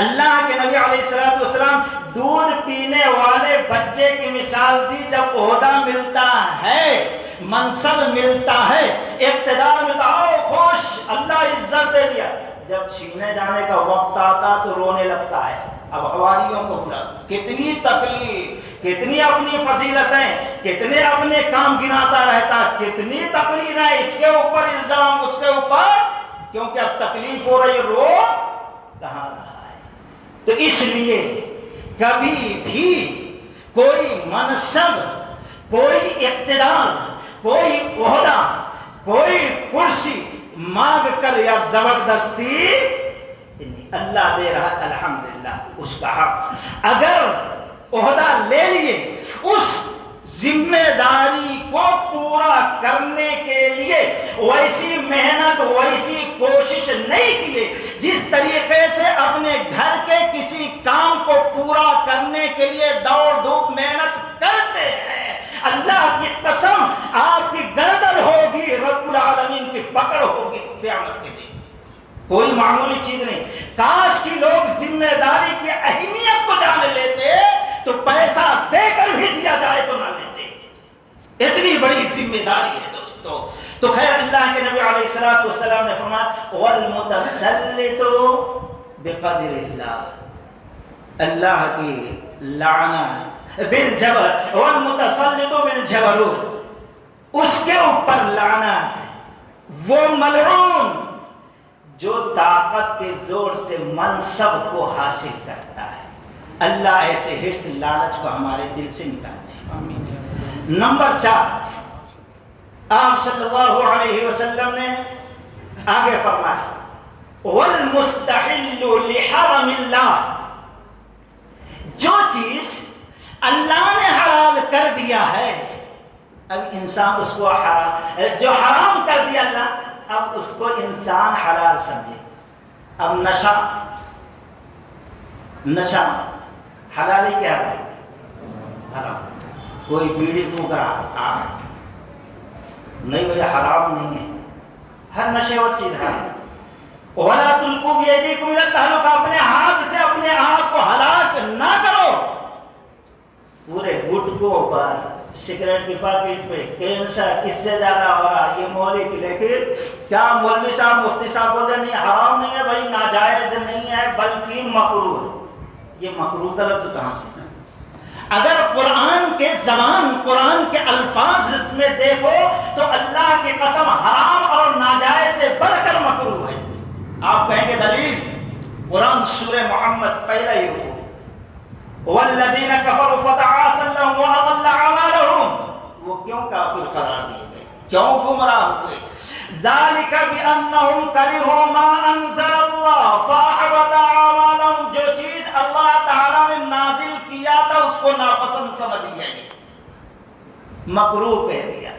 اللہ کے نبی علیہ السلام دودھ پینے والے بچے کی مثال دی. جب عہدہ ملتا ہے، منصب ملتا ہے، اقتدار ملتا ہے، خوش، اللہ عزت دے دیا. جب چھینے جانے کا وقت آتا تو رونے لگتا ہے. اب حواریوں کو بلا، کتنی تکلیف، کتنی اپنی فضیلتیں، کتنے اپنے کام گناتا رہتا، کتنی تقریریں، اس کے اوپر الزام، اس کے اوپر، کیونکہ اب تکلیف ہو رہی، رو کہاں رہا ہے. تو اس لیے کبھی بھی کوئی منصب، کوئی اقتدار، کوئی عہدہ، کوئی کرسی مانگ کر یا زبردستی اللہ دے رہا الحمدللہ اس کا حق. اگر عہدہ لے لیے اس ذمہ داری کو پورا کرنے کے لیے ویسی محنت، ویسی کوشش نہیں کیے جس طریقے سے اپنے گھر کے کسی کام کو پورا کرنے کے لیے دوڑ دھوپ محنت کرتے ہیں، اللہ کی قسم آپ کی گردن ہوگی، رب العالمین کی پکڑ ہوگی قیامت کے دن. کوئی معمولی چیز نہیں. کاش کی لوگ ذمہ داری کی اہمیت کو جان لیتے تو پیسہ دے کر بھی دیا جائے تو نہ لیتے. اتنی بڑی ذمہ داری ہے دوستو. تو خیر اللہ کے نبی علیہ السلام نے فرمایا والمتسلط بقدر اللہ، اللہ کی لعنت بالجبر، والمتسلط بالجبروت، اس کے اوپر لعنت. وہ ملعون جو طاقت کے زور سے منصب کو حاصل کرتا ہے. اللہ ایسے حرص لالچ کو ہمارے دل سے نکال دے. آمین. نمبر 4 آپ صلی اللہ علیہ وسلم نے آگے فرمایا والمستحل لحرم اللہ، جو چیز اللہ نے حلال کر دیا ہے اب انسان اس کو جو حرام کر دیا اللہ اب اس کو انسان حلال سمجھے. اب نشہ حلال ہی کیا ہے؟ حرام. کوئی بیڑی پھونک رہا نہیں بھائی حرام نہیں ہے، ہر نشے اور چیز حرام. وَلَا تُلْقُوا بِأَيْدِيكُمْ إِلَى التَّهْلُكَةِ، اپنے ہاتھ سے اپنے آپ کو ہلاک نہ کرو. پورے گٹکوں پر، سگریٹ کی پیکٹ پہ کینسر کس سے زیادہ ہو رہا یہ مولک. لیکن کیا مولوی صاحب مفتی صاحب بولتے نہیں حرام نہیں ہے بھائی، ناجائز نہیں ہے بلکہ مکروہ ہے. یہ مکروہ کا لفظ کہاں سے؟ اگر قرآن کے زبان، قرآن کے الفاظ اس میں دیکھو تو اللہ کی قسم حرام اور ناجائز سے بڑھ کر مکروہ ہے۔ آپ کہیں گے دلیل؟ قرآن سورہ محمد پہلا ہی رکو، والذین کفروا فتعاصا لهم واضل اعمالهم، وہ کیوں کافر قرار دیے گئے، کیوں گمراہ ہوئے؟ ذالک بانہم کرہوا ما انزل اللہ فاحبط اعمالهم، جو چیز اللہ تعالیٰ نے نازل کیا تھا اس کو ناپسند سمجھ لیا، یہ مکروہ کہہ دیا،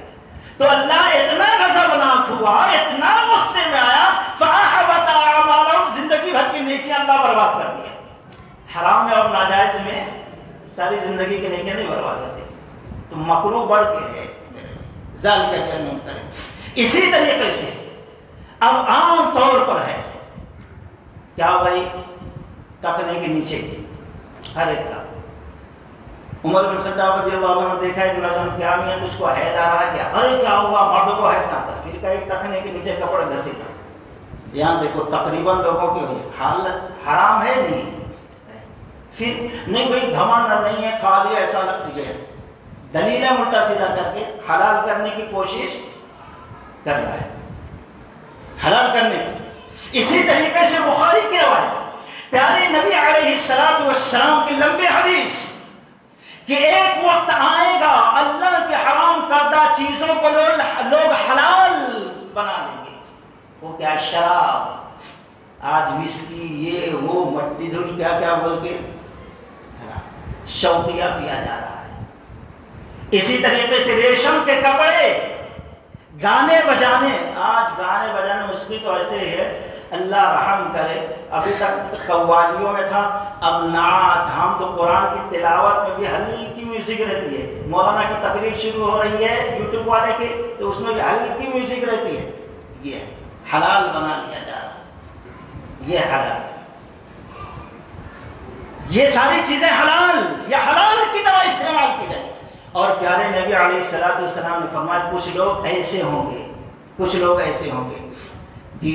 تو اللہ اتنا غضبناک ہوا، اتنا غصے میں آیا، فاحبط اعمالهم، زندگی بھر کی نیکیاں اللہ برباد کر دیا۔ حرام میں اور ناجائز میں ساری زندگی کی نیکیاں نہیں برباد ہوتی، تو مکروہ بڑھ کے ہے ذالک بانہم کرہوا۔ اسی طریقے سے اب عام طور پر ہے کیا بھائی، تخنے کے نیچے ہر ایک کا، عمر بن خطاب رضی اللہ عنہ نے دیکھا ہے جو کیا نہیں ہے، تجھ کو حیض آ رہا ہے کیا؟ ارے کیا ہوا، مردوں کو حیض نہ تھا، پھر کہیں تخنے کے نیچے کپڑے گھسیٹا۔ یہاں دیکھو تقریباً لوگوں کی حالت حرام ہے نہیں، پھر نہیں بھائی گھمنڈ نہیں ہے، کھا لیا ایسا لگ گیا، دلیلیں الٹا سیدھا کر کے حلال کرنے کی کوشش کر رہا ہے، حلال کرنے کی۔ اسی طریقے سے بخاری کی روایت، پیارے نبی علیہ السلام کی لمبی حدیث کہ ایک وقت آئے گا اللہ کے حرام کردہ چیزوں کو لوگ حلال بنا لیں گے۔ وہ کیا؟ شراب، آج وسکی، یہ وہ مٹی دھول کیا کیا بول کے شوقیہ پیا جا رہا ہے۔ اسی طریقے سے ریشم کے کپڑے، گانے بجانے، آج گانے بجانے اس کی تو ایسے ہی ہے، اللہ رحم کرے، ابھی تک قوالیوں میں تھا، اب نعت، ہم تو قرآن کی تلاوت میں بھی ہلکی میوزک رہتی ہے، مولانا کی تقریر شروع ہو رہی ہے یوٹیوب والے کی تو اس میں بھی ہلکی میوزک رہتی ہے، یہ حلال بنا لیا جا رہا ہے، یہ حلال، یہ ساری چیزیں حلال یا حلال کی طرح استعمال کی جائے۔ اور پیارے نبی علیہ السلام نے فرمایا کچھ لوگ ایسے ہوں گے، کچھ لوگ ایسے ہوں گے کہ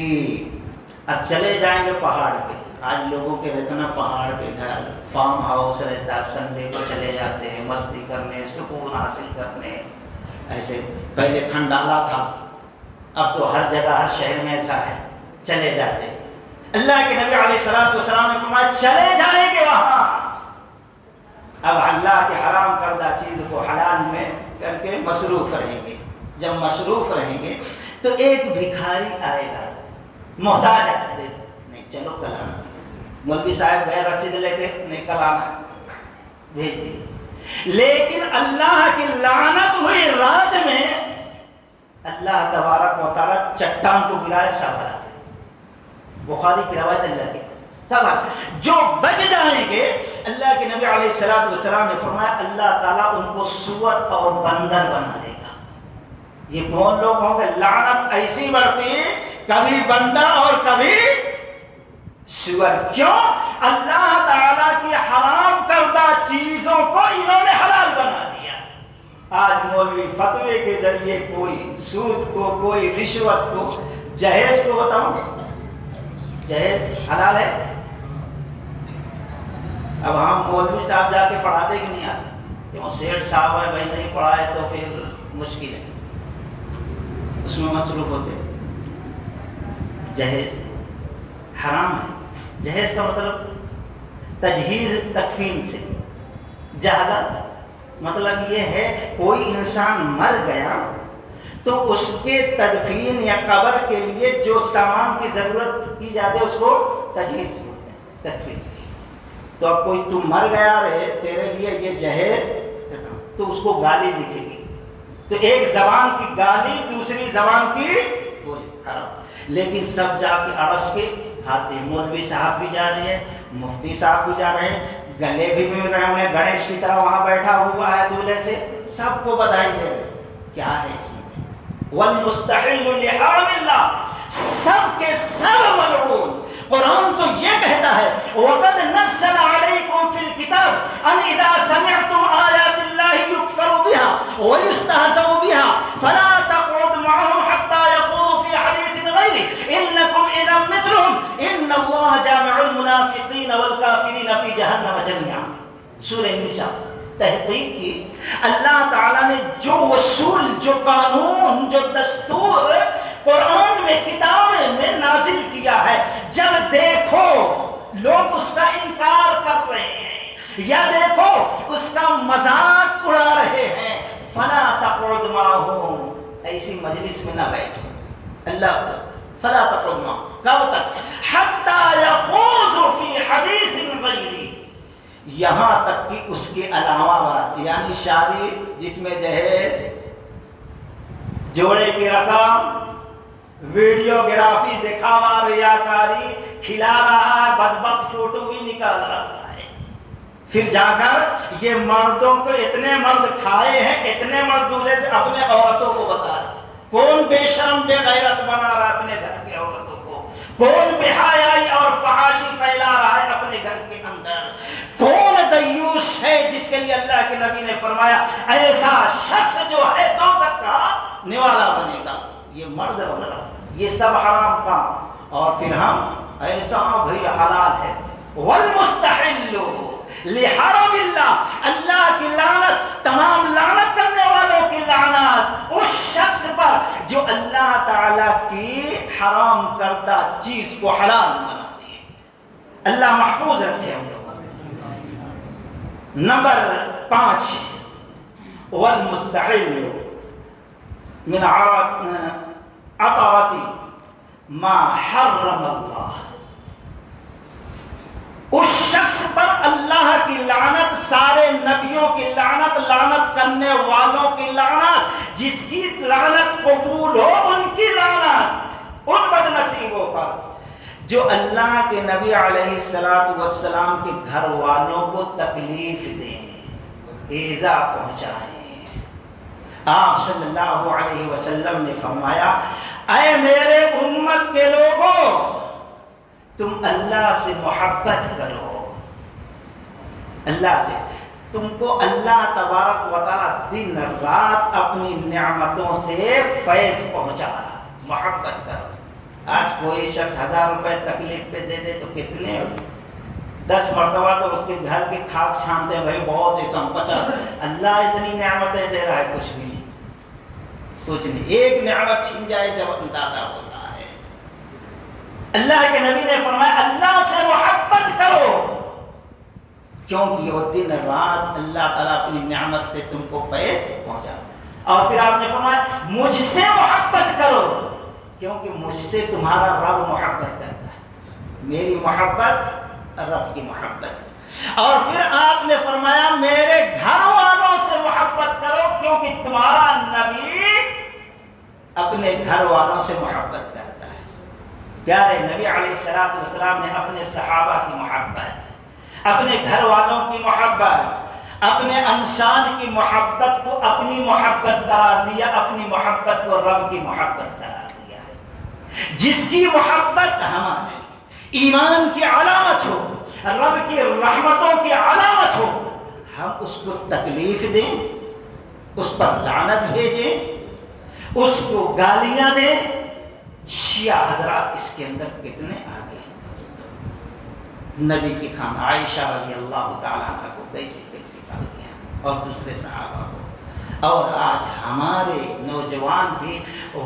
اب چلے جائیں گے پہاڑ پہ، آج لوگوں کے رہتے نا پہاڑ پہ گھر، فارم ہاؤس رہتا، سنڈے کو چلے جاتے ہیں مستی کرنے، سکون حاصل کرنے، ایسے پہلے کھنڈالا تھا، اب تو ہر جگہ ہر شہر میں ایسا ہے، چلے جاتے ہیں۔ اللہ کے نبی علیہ السلام نے فرمایا چلے جائیں گے وہاں، اب اللہ کے حرام کردہ چیز کو حلال میں کر کے مصروف رہیں گے۔ جب مصروف رہیں گے تو ایک بھکاری آئے گا، محتاج ہے، نہیں چلو کل آنا، مولوی صاحب گئے رسید لے کے، نہیں کل آنا، بھیج دیے۔ لیکن اللہ کی لعنت ہوئی رات میں اللہ تبارک و تعالیٰ چٹان کو گرائے سنبھلا، بخاری کی روایت اللہ کی جو بچ جائیں گے، اللہ کے نبی علیہ السلام نے فرمایا اللہ تعالیٰ ان کو سور اور بندر بنا دے گا۔ یہ کون لوگ ہوں گے؟ لعنت ایسی برتی، کبھی بندر اور کبھی سور۔ کیوں؟ اللہ تعالیٰ کی حرام کردہ چیزوں کو انہوں نے حلال بنا دیا۔ آج مولوی فتوے کے ذریعے کوئی سود کو، کوئی رشوت کو، جہیز کو بتاؤں، جہیز حلال ہے؟ اب ہم مولوی صاحب جا کے پڑھاتے کہ نہیں آتے، کیوں؟ سیٹھ صاحب ہے بھائی، نہیں پڑھائے تو پھر مشکل ہے، اس میں مصروف ہوتے۔ جہیز حرام ہے، جہیز کا مطلب تجہیز تکفین سے، جہالت مطلب یہ ہے کوئی انسان مر گیا تو اس کے تدفین یا قبر کے لیے جو سامان کی ضرورت کی جاتی ہے اس کو تجہیز بولتے ہیں، تکفین۔ تو اب کوئی تو مر گیا رہے، تیرے لیے یہ جہیز، تو اس کو گالی دکھے گی، تو ایک زبان کی گالی دوسری زبان کی بولی، حرام۔ لیکن سب جا کے عرص کے ہاتھ، مولوی صاحب بھی جا رہے ہیں، مفتی صاحب بھی جا رہے ہیں، گلے بھی مل رہے ہیں، گنیش کی طرح وہاں بیٹھا ہوا ہے دولہے سے، سب کو بدائی دے رہے۔ کیا ہے اس میں؟ والمستحل لحرام اللہ، سب کے سب ملعون۔ قرآن تو یہ کہتا ہے وَقَدْ نَزَّلَ عَلَيْكُمْ فِي الْكِتَابِ أَنْ إِذَا سَمِعْتُمْ آيَاتِ اللَّهِ يُكْفَرُ بِهَا وَيُسْتَهْزَأُ بِهَا فَلَا تَقْعُدْ مَعَهُمْ حَتَّى يَخُوضُوا فِي حَدِيثٍ غَيْرِهِ إِنَّكُمْ إِذًا مِثْلُهُمْ إِنَّ اللَّهَ جَامِعُ الْمُنَافِقِينَ وَالْكَافِرِينَ فِي جَهَنَّمَ جَمِيعًا۔ سورہ النساء تحقیق کی، اللہ تعالیٰ نے جو اصول، جو قانون، جو دستور قرآن میں، کتاب میں نازل کیا ہے، جب دیکھو لوگ اس کا انکار کر رہے ہیں یا دیکھو اس کا مذاق اڑا رہے ہیں، فلا تقعد معهم، ایسی مجلس میں نہ بیٹھو۔ اللہ فلا تقعد معهم، کب تک؟ حتی یخوضوا فی حدیث غیری، یہاں تک کہ اس کے علاوہ بات، یعنی شادی جس میں جہیز، جوڑے کی رقم، ویڈیوگرافی، دکھاوا، ریاکاری، کھلا رہا ہے، بدبخت فوٹو بھی نکال رہا ہے، پھر جا کر یہ مردوں کو اتنے مرد کھائے ہیں، اتنے مرد دولے سے اپنے عورتوں کو بتا رہے۔ کون بے شرم بے غیرت بنا رہا ہے اپنے گھر کی عورتوں کو؟ کون بے حیائی اور فحاشی پھیلا رہا ہے اپنے گھر کے اندر؟ کون دیوس ہے جس کے لیے اللہ کے نبی نے فرمایا ایسا شخص جو ہے دوزخ کا نوالا بنے گا؟ یہ مرد بن رہا، یہ سب حرام کام، اور پھر ہم ایسا بھئی حلال ہے۔ والمستحل لحرم اللہ، اللہ کی لعنت، تمام لعنت کرنے والوں کی لعنت اس شخص پر جو اللہ تعالیٰ کی حرام کردہ چیز کو حلال بنا دے۔ اللہ محفوظ رکھے ہم لوگ۔ نمبر 5، والمستحل من عطرة ما حرم اللہ، اس شخص پر اللہ کی لعنت، سارے نبیوں کی لعنت، لعنت کرنے والوں کی لعنت، جس کی لعنت قبول ہو ان کی لعنت، ان بد نصیبوں پر جو اللہ کے نبی علیہ السلام کے گھر والوں کو تکلیف دیں، ایذا پہنچائیں۔ آپ صلی اللہ علیہ وسلم نے فرمایا اے میرے امت کے لوگوں، تم اللہ سے محبت کرو، اللہ سے، تم کو اللہ تبارک و تعالی دن رات اپنی نعمتوں سے فیض پہنچا رہا، محبت کرو۔ آج کوئی شخص 1000 روپے تکلیف پہ دے دے تو کتنے 10 مرتبہ تو اس کے گھر کے کھاد چھانتے ہیں، بھائی بہت ایسا بچا، اللہ اتنی نعمتیں دے رہا ہے، کچھ بھی سوچنے، ایک نعمت چھن جائے جب اندازہ ہوتا ہے۔ اللہ کے نبی نے فرمایا اللہ سے محبت کرو، کیونکہ وہ دن رات اللہ تعالیٰ اپنی نعمت سے تم کو فیض پہنچا۔ اور پھر آپ نے فرمایا مجھ سے محبت کرو، کیونکہ مجھ سے تمہارا رب محبت کرتا ہے، میری محبت رب کی محبت۔ اور پھر آپ نے فرمایا میرے گھر والوں سے محبت کرو، کیونکہ تمہارا نبی اپنے گھر والوں سے محبت کرتا ہے۔ پیارے نبی علیہ السلام نے اپنے صحابہ کی محبت، اپنے گھر والوں کی محبت، اپنے انسان کی محبت کو اپنی محبت قرار دیا، اپنی محبت کو رب کی محبت قرار دیا ہے۔ جس کی محبت ہمارے ایمان کی علامت ہو، رب کی رحمتوں کی علامت ہو، ہم اس کو تکلیف دیں، اس پر لعنت بھیجیں، اس کو گالیاں دیں، شیعہ حضرات اس کے اندر کتنے آگے ہیں۔ نبی کی خانہ عائشہ رضی اللہ تعالیٰ عنہ کو کیسے کیسے گالیاں اور دوسرے صحابہ کو، اور آج ہمارے نوجوان بھی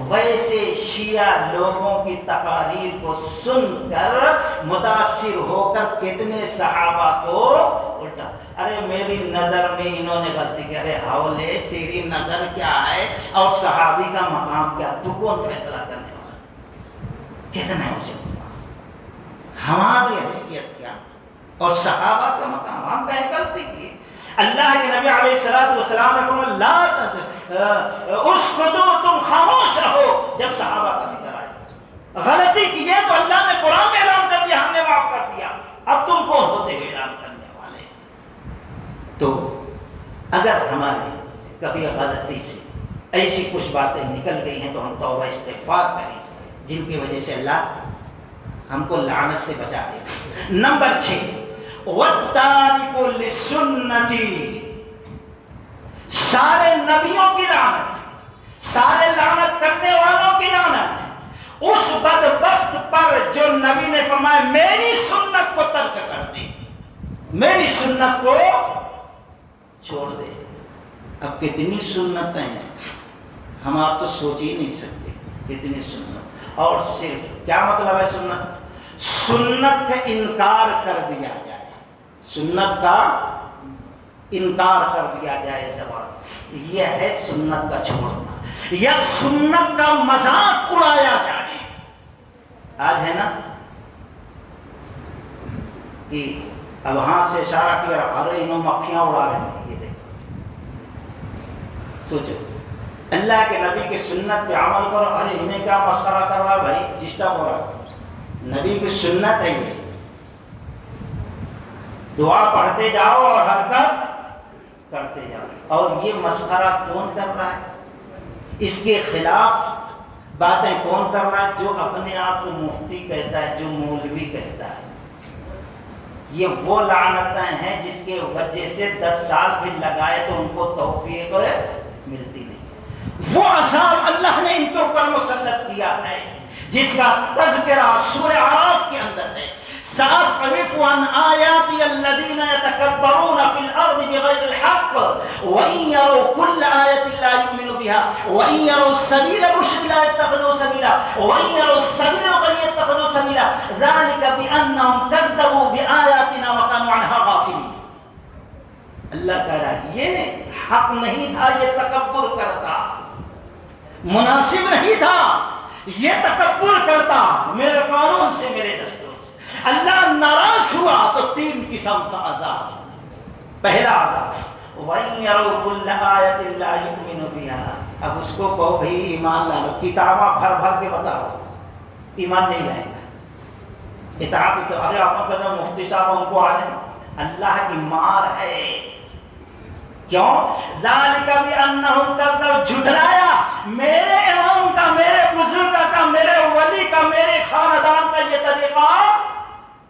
ویسے شیعہ لوگوں کی تقاریر کو سن کر متاثر ہو کر کتنے صحابہ کو الٹا، ارے میری نظر میں انہوں نے غلطی کی، ارے حولے تیری نظر کیا ہے اور صحابی کا مقام کیا، تو کون فیصلہ کرنے والا؟ کتنا ہو سکتا ہماری حیثیت کیا اور صحابہ کا مقام، ہم کہیں غلطی کی۔ اللہ کے نبی علیہ السلام نے فرمایا لا اسکتو، تم خاموش رہو جب صحابہ کا ذکر آئے۔ غلطی کی ہے تو اللہ نے قرآن میں اعلان کر دیا، ہم نے معاف کر دیا، اب تم کون ہوتے ہیں اعلان کرنے والے؟ تو اگر ہمارے کبھی غلطی سے ایسی کچھ باتیں نکل گئی ہیں تو ہم توبہ استغفار کریں، جن کی وجہ سے اللہ ہم کو لعنت سے بچا دے۔ نمبر 6، وَالتَّارِكُ لِسُنَّتِي، سارے نبیوں کی لعنت، سارے لعنت کرنے والوں کی لعنت اس بدبخت پر جو نبی نے فرمایا میری سنت کو ترک کر دے، میری سنت کو چھوڑ دے. اب کتنی سنتیں ہیں ہم آپ تو سوچ ہی نہیں سکتے کتنی سنت. اور صرف کیا مطلب ہے سنت؟ سنت کا انکار کر دیا جائے, سنت کا انکار کر دیا جائے زبان, یہ ہے سنت کا چھوڑنا, یا سنت کا مذاق اڑایا جائے. آج ہے نا کہ اب ہاتھ سے اشارہ کیا, ارے انہوں مکھیاں اڑا رہے ہیں. یہ دیکھو, سوچو اللہ کے نبی کی سنت پہ عمل کرو, ارے انہیں کیا مسخرہ کر رہا ہے بھائی, ڈسٹرب ہو رہا ہے. نبی کی سنت ہے یہ, دعا پڑھتے جاؤ اور حرکت کرتے جاؤ. اور یہ مسخرہ کون کر رہا ہے, اس کے خلاف باتیں کون کر رہا ہے؟ جو اپنے آپ کو مفتی کہتا ہے, جو مولوی کہتا ہے. یہ وہ لعنتیں ہیں جس کے وجہ سے 10 سال بھی لگائے تو ان کو توفیق ملتی نہیں. وہ عذاب اللہ نے ان کے اوپر مسلط کیا ہے جس کا تذکرہ سورہ اعراف کے اندر ہے. سأصرف عن آياتي الذين يتكبرون في الأرض بغير الحق وإن يروا كل آية لا يؤمنوا بها وإن يروا السبيل الرشد لا يتخذوا سبيلا وإن يروا السبيل الغي يتخذوا سبيلا ذلك بأنهم كذبوا بآياتنا وكانوا عنها غافلين. اللہ کہہ رہا ہے یہ حق نہیں تھا, یہ تکبر کرتا, مناسب نہیں تھا یہ تکبر کرتا میرے قانون سے, میرے دستور. اللہ ناراض ہوا تو 3 قسم کا عذاب. پہلا عذاب وَإِن يَرَوْا كُلَّ آيَةٍ لَا يُؤْمِنُوا بِهَا. اب اس کو کہو بھئی ایمان لا لو, کتاباں بھر بھر کے بتاؤ, ایمان نہیں لائے گا. اطاعت تو ارے آپ کہتے ہیں مفتی صاحب ان کو آنے, اللہ کی مار ہے. کیوں؟ ذالک بأنہم کذبوا, جھٹلایا میرے امام کا, میرے بزرگ کا, میرے ولی کا, میرے خاندان کا یہ طریقہ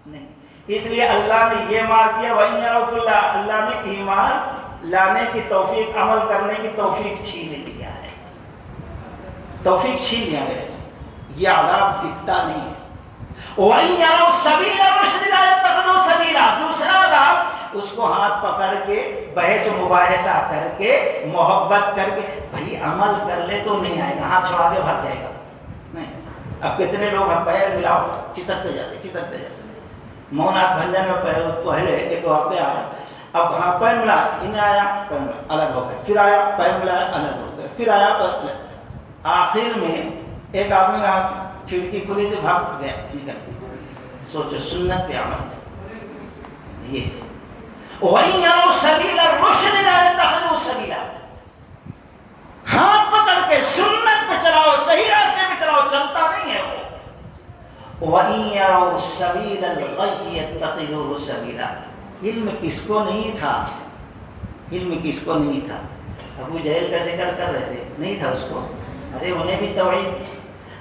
نہیں. اس لیے اللہ نے یہ مار کیا. وَإِن يَرَوْا كُلَّ, اللہ نے ایمان لانے کی توفیق, عمل کرنے کی توفیق چھین لیا ہے, توفیق چھین لیا میرے. یہ عذاب دکھتا نہیں ہے. وَإِن يَرَوْا السَّبِيلَ الرُّشْدِ لَا يَتَّخِذُوا سَبِيلًا. دوسرا عذاب اس کو ہاتھ پکڑ کے بحث و مباحثہ کر کے محبت کر کے, بھائی عمل کر لے تو نہیں آئے گا, ہاتھ چھوڑا کے بھاگ جائے گا. نہیں, اب کتنے لوگ ہم پیر ملاؤ کھسکتے جاتے. مونات بھنجن میں پہلے ایک واقعہ آیا, اب ہاں پیر ملا, انہیں آیا پیر ملا الگ ہو گئے, پھر آیا پیر ملا الگ ہو گئے, پھر آیا پیر. آخر میں ایک آدمی کا کھڑکی کھلی تو بھاگ گیا نکل. سوچو سنت پہ عمل یہ. وَإِن يَرَوْا سَبِيلَ الرُّشْدِ لَا يَتَّخِذُوا سَبِيلًا. ہاتھ پکڑ کے سنت پہ چلاؤ, صحیح راستے پہ چلاؤ, چلتا نہیں ہے وہ. وَإِن يَرَوْا سَبِيلَ الْغَيِّ يَتَّخِذُوهُ سَبِيلًا. علم کس کو نہیں تھا, علم کس کو نہیں تھا. ابو جہل کا ذکر کر رہے تھے, نہیں تھا اس کو. ارے انہیں بھی توحید,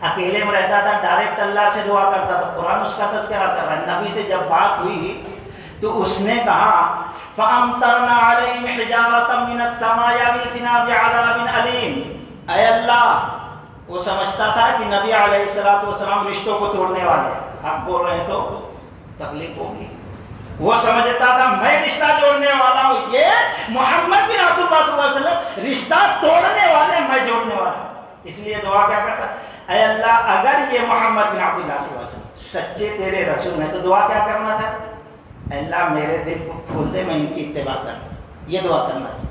اکیلے میں رہتا تھا, ڈائریکٹ اللہ سے دعا کرتا تھا. قرآن اس کا تذکرہ کر رہا ہے. نبی سے جب بات ہوئی تو اس نے کہا فَأَمْطَرْنَا عَلَيْهِمْ حِجَارَةً مِّنَ السَّمَاءِ أَوْ ائْتِنَا بِعَذَابٍ أَلِيمٍ. اے اللہ, وہ سمجھتا تھا کہ نبی علیہ السلام رشتوں کو توڑنے والے, آپ بول رہے ہیں تو تکلیف ہوگی. وہ سمجھتا تھا میں رشتہ جوڑنے والا ہوں, یہ محمد بن عبد اللہ صلی اللہ علیہ وسلم رشتہ توڑنے والے, میں جوڑنے والا ہوں. اس لیے دعا کیا کرتا, اے اللہ اگر یہ محمد بن عبد اللہ صلی اللہ علیہ وسلم سچے تیرے رسول ہیں تو دعا کیا کرنا تھا, اللہ میرے دل کو کھول دے, میں ان کی اتباع کروں, یہ دعا کرنا تھا.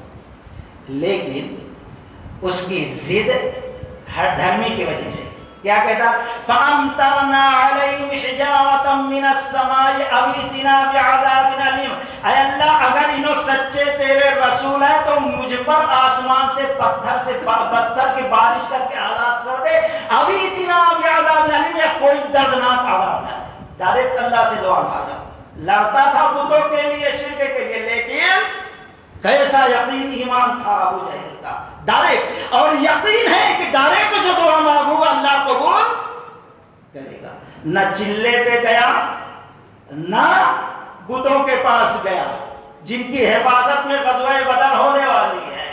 لیکن اس کی ضد ہر دھرمی کی وجہ سے کیا کہتا, فَأَمْطَرْنَا عَلَيْهِمْ حِجَارَةً مِّنَ السَّمَاءِ أَوْ ائْتِنَا بِعَذَابٍ أَلِيمٍ. اے اللہ اگر انہوں سچے تیرے رسول ہیں تو مجھ پر آسمان سے پتھر کی بارش کر کے عذاب کر دے, أَوْ ائْتِنَا بِعَذَابٍ أَلِيمٍ, یا کوئی دردناک عذاب ہے. ڈائریکٹ اللہ سے دعا مانگا. لڑتا تھا بتوں کے لیے, شرک کے لیے, لیکن کیسا یقین ایمان تھا ابو جہل کا, ڈائریکٹ. اور یقین ہے کہ ڈائریکٹ جو دعا مانگوں گا اللہ قبول کرے گا. نہ چلے پہ گیا, نہ بتوں کے پاس گیا جن کی حفاظت میں غزوہ بدر ہونے والی ہے.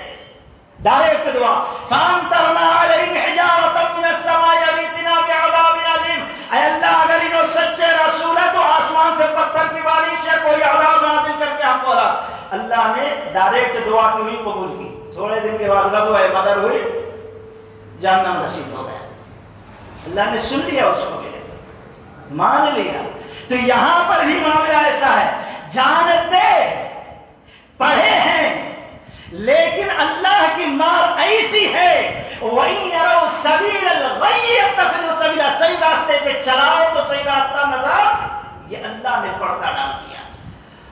ڈائریکٹ دعا, فَأَمْطَرْنَا عَلَيْهِمْ حِجَارَةً مِّنَ السَّمَاءِ أَوْ ائْتِنَا بِعَذَابٍ أَلِيمٍ. اے اللہ اگر انہوں سچے رسول ہے تو آسمان سے پتھر کی بارش ہے, کوئی عذاب نازل کر کے ہم کو ہلاک. اللہ نے ڈائریکٹ دعا کی ہوئی قبول کی. تھوڑے دن کے بعد غزوہ بدر ہوئی, جہنم رسید ہو گیا. اللہ نے سن لیا اس کو, مان لیا. تو یہاں پر بھی معاملہ ایسا ہے, جانتے پڑھے ہیں لیکن اللہ کی مار ایسی ہے, وَإِن يَرَوْا سَبِيلَ الْغَيِّ يَتَّخِذُوا سَبِيلًا, صحیح راستے پہ چلاؤ تو صحیح راستہ نظر, یہ اللہ نے پردہ ڈال دیا.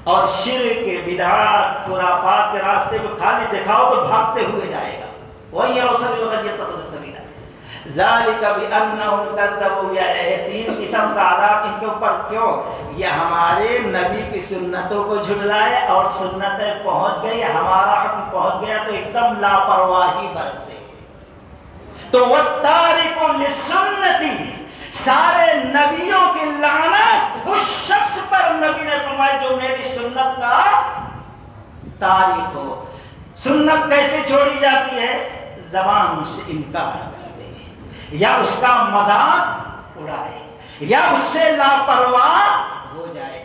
اور شرک, بدعات, خرافات کے راستے پہ خالی دکھاؤ تو بھاگتے ہوئے جائے گا. وَإِن يَرَوْا سَبِيلَ الْغَيِّ يَتَّخِذُوا سَبِيلًا ذَلِكَ بِأَنَّهُمْ كَذَّبُوا. یہ تین قسم کا عذاب ان کے اوپر کیوں؟ یہ ہمارے نبی کی سنتوں کو جھٹلائے اور سنتیں پہنچ گئی, ہمارا حکم پہنچ گیا تو ایک دم لاپرواہی برتے. تو وَالتَّارِكُ لِلسُّنَّةِ, سارے نبیوں کی لعنت اس شخص پر نبی نے فرمایا جو میری سنت کا تاریخ ہو. سنت کیسے چھوڑی جاتی ہے؟ زبان سے انکار کر دے, یا اس کا مذاق اڑائے, یا اس سے لاپرواہ ہو جائے,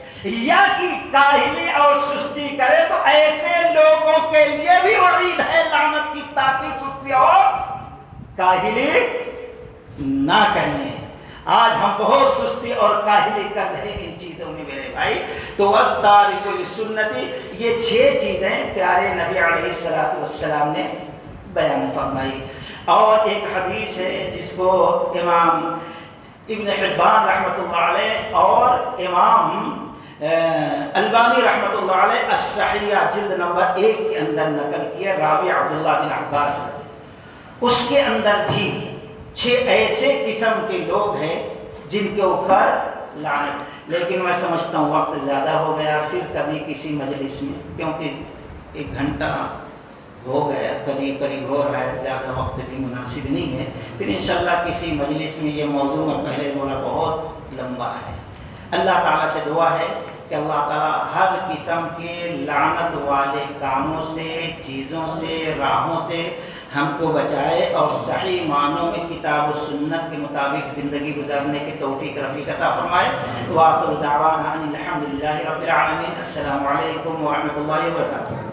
یا کہ کاہلی اور سستی کرے. تو ایسے لوگوں کے لیے بھی وعید ہے لعنت کی, تاکہ سستی اور کاہلی نہ کریں. آج ہم بہت سستی اور کاہلی کر رہے ہیں ان چیزوں میں میرے بھائی. تو وَالتَّارِكُ لِلسُّنَّةِ, یہ 6 چیزیں پیارے نبی علیہ السلام نے بیان فرمائی. اور ایک حدیث ہے جس کو امام ابن حبان رحمۃ اللہ علیہ اور امام البانی رحمۃ اللہ علیہ الصحیحہ جلد نمبر 1 کے اندر نقل کیا, راوی عبداللہ بن عباس. اس کے اندر بھی 6 ایسے قسم کے لوگ ہیں جن کے اوپر لعنت. لیکن میں سمجھتا ہوں وقت زیادہ ہو گیا, پھر کبھی کسی مجلس میں, کیونکہ 1 گھنٹہ ہو گیا, قریب ہو رہا ہے, زیادہ وقت بھی مناسب نہیں ہے. پھر انشاءاللہ کسی مجلس میں یہ موضوع میں پہلے بولا بہت لمبا ہے. اللہ تعالیٰ سے دعا ہے کہ اللہ تعالیٰ ہر قسم کے لعنت والے کاموں سے, چیزوں سے, راہوں سے ہم کو بچائے اور صحیح معنوں میں کتاب و سنت کے مطابق زندگی گزارنے کی توفیق رفیق عطا فرمائے. وآخر دعوانا ان الحمد للہ رب العالمین. السلام علیکم ورحمۃ اللہ وبرکاتہ.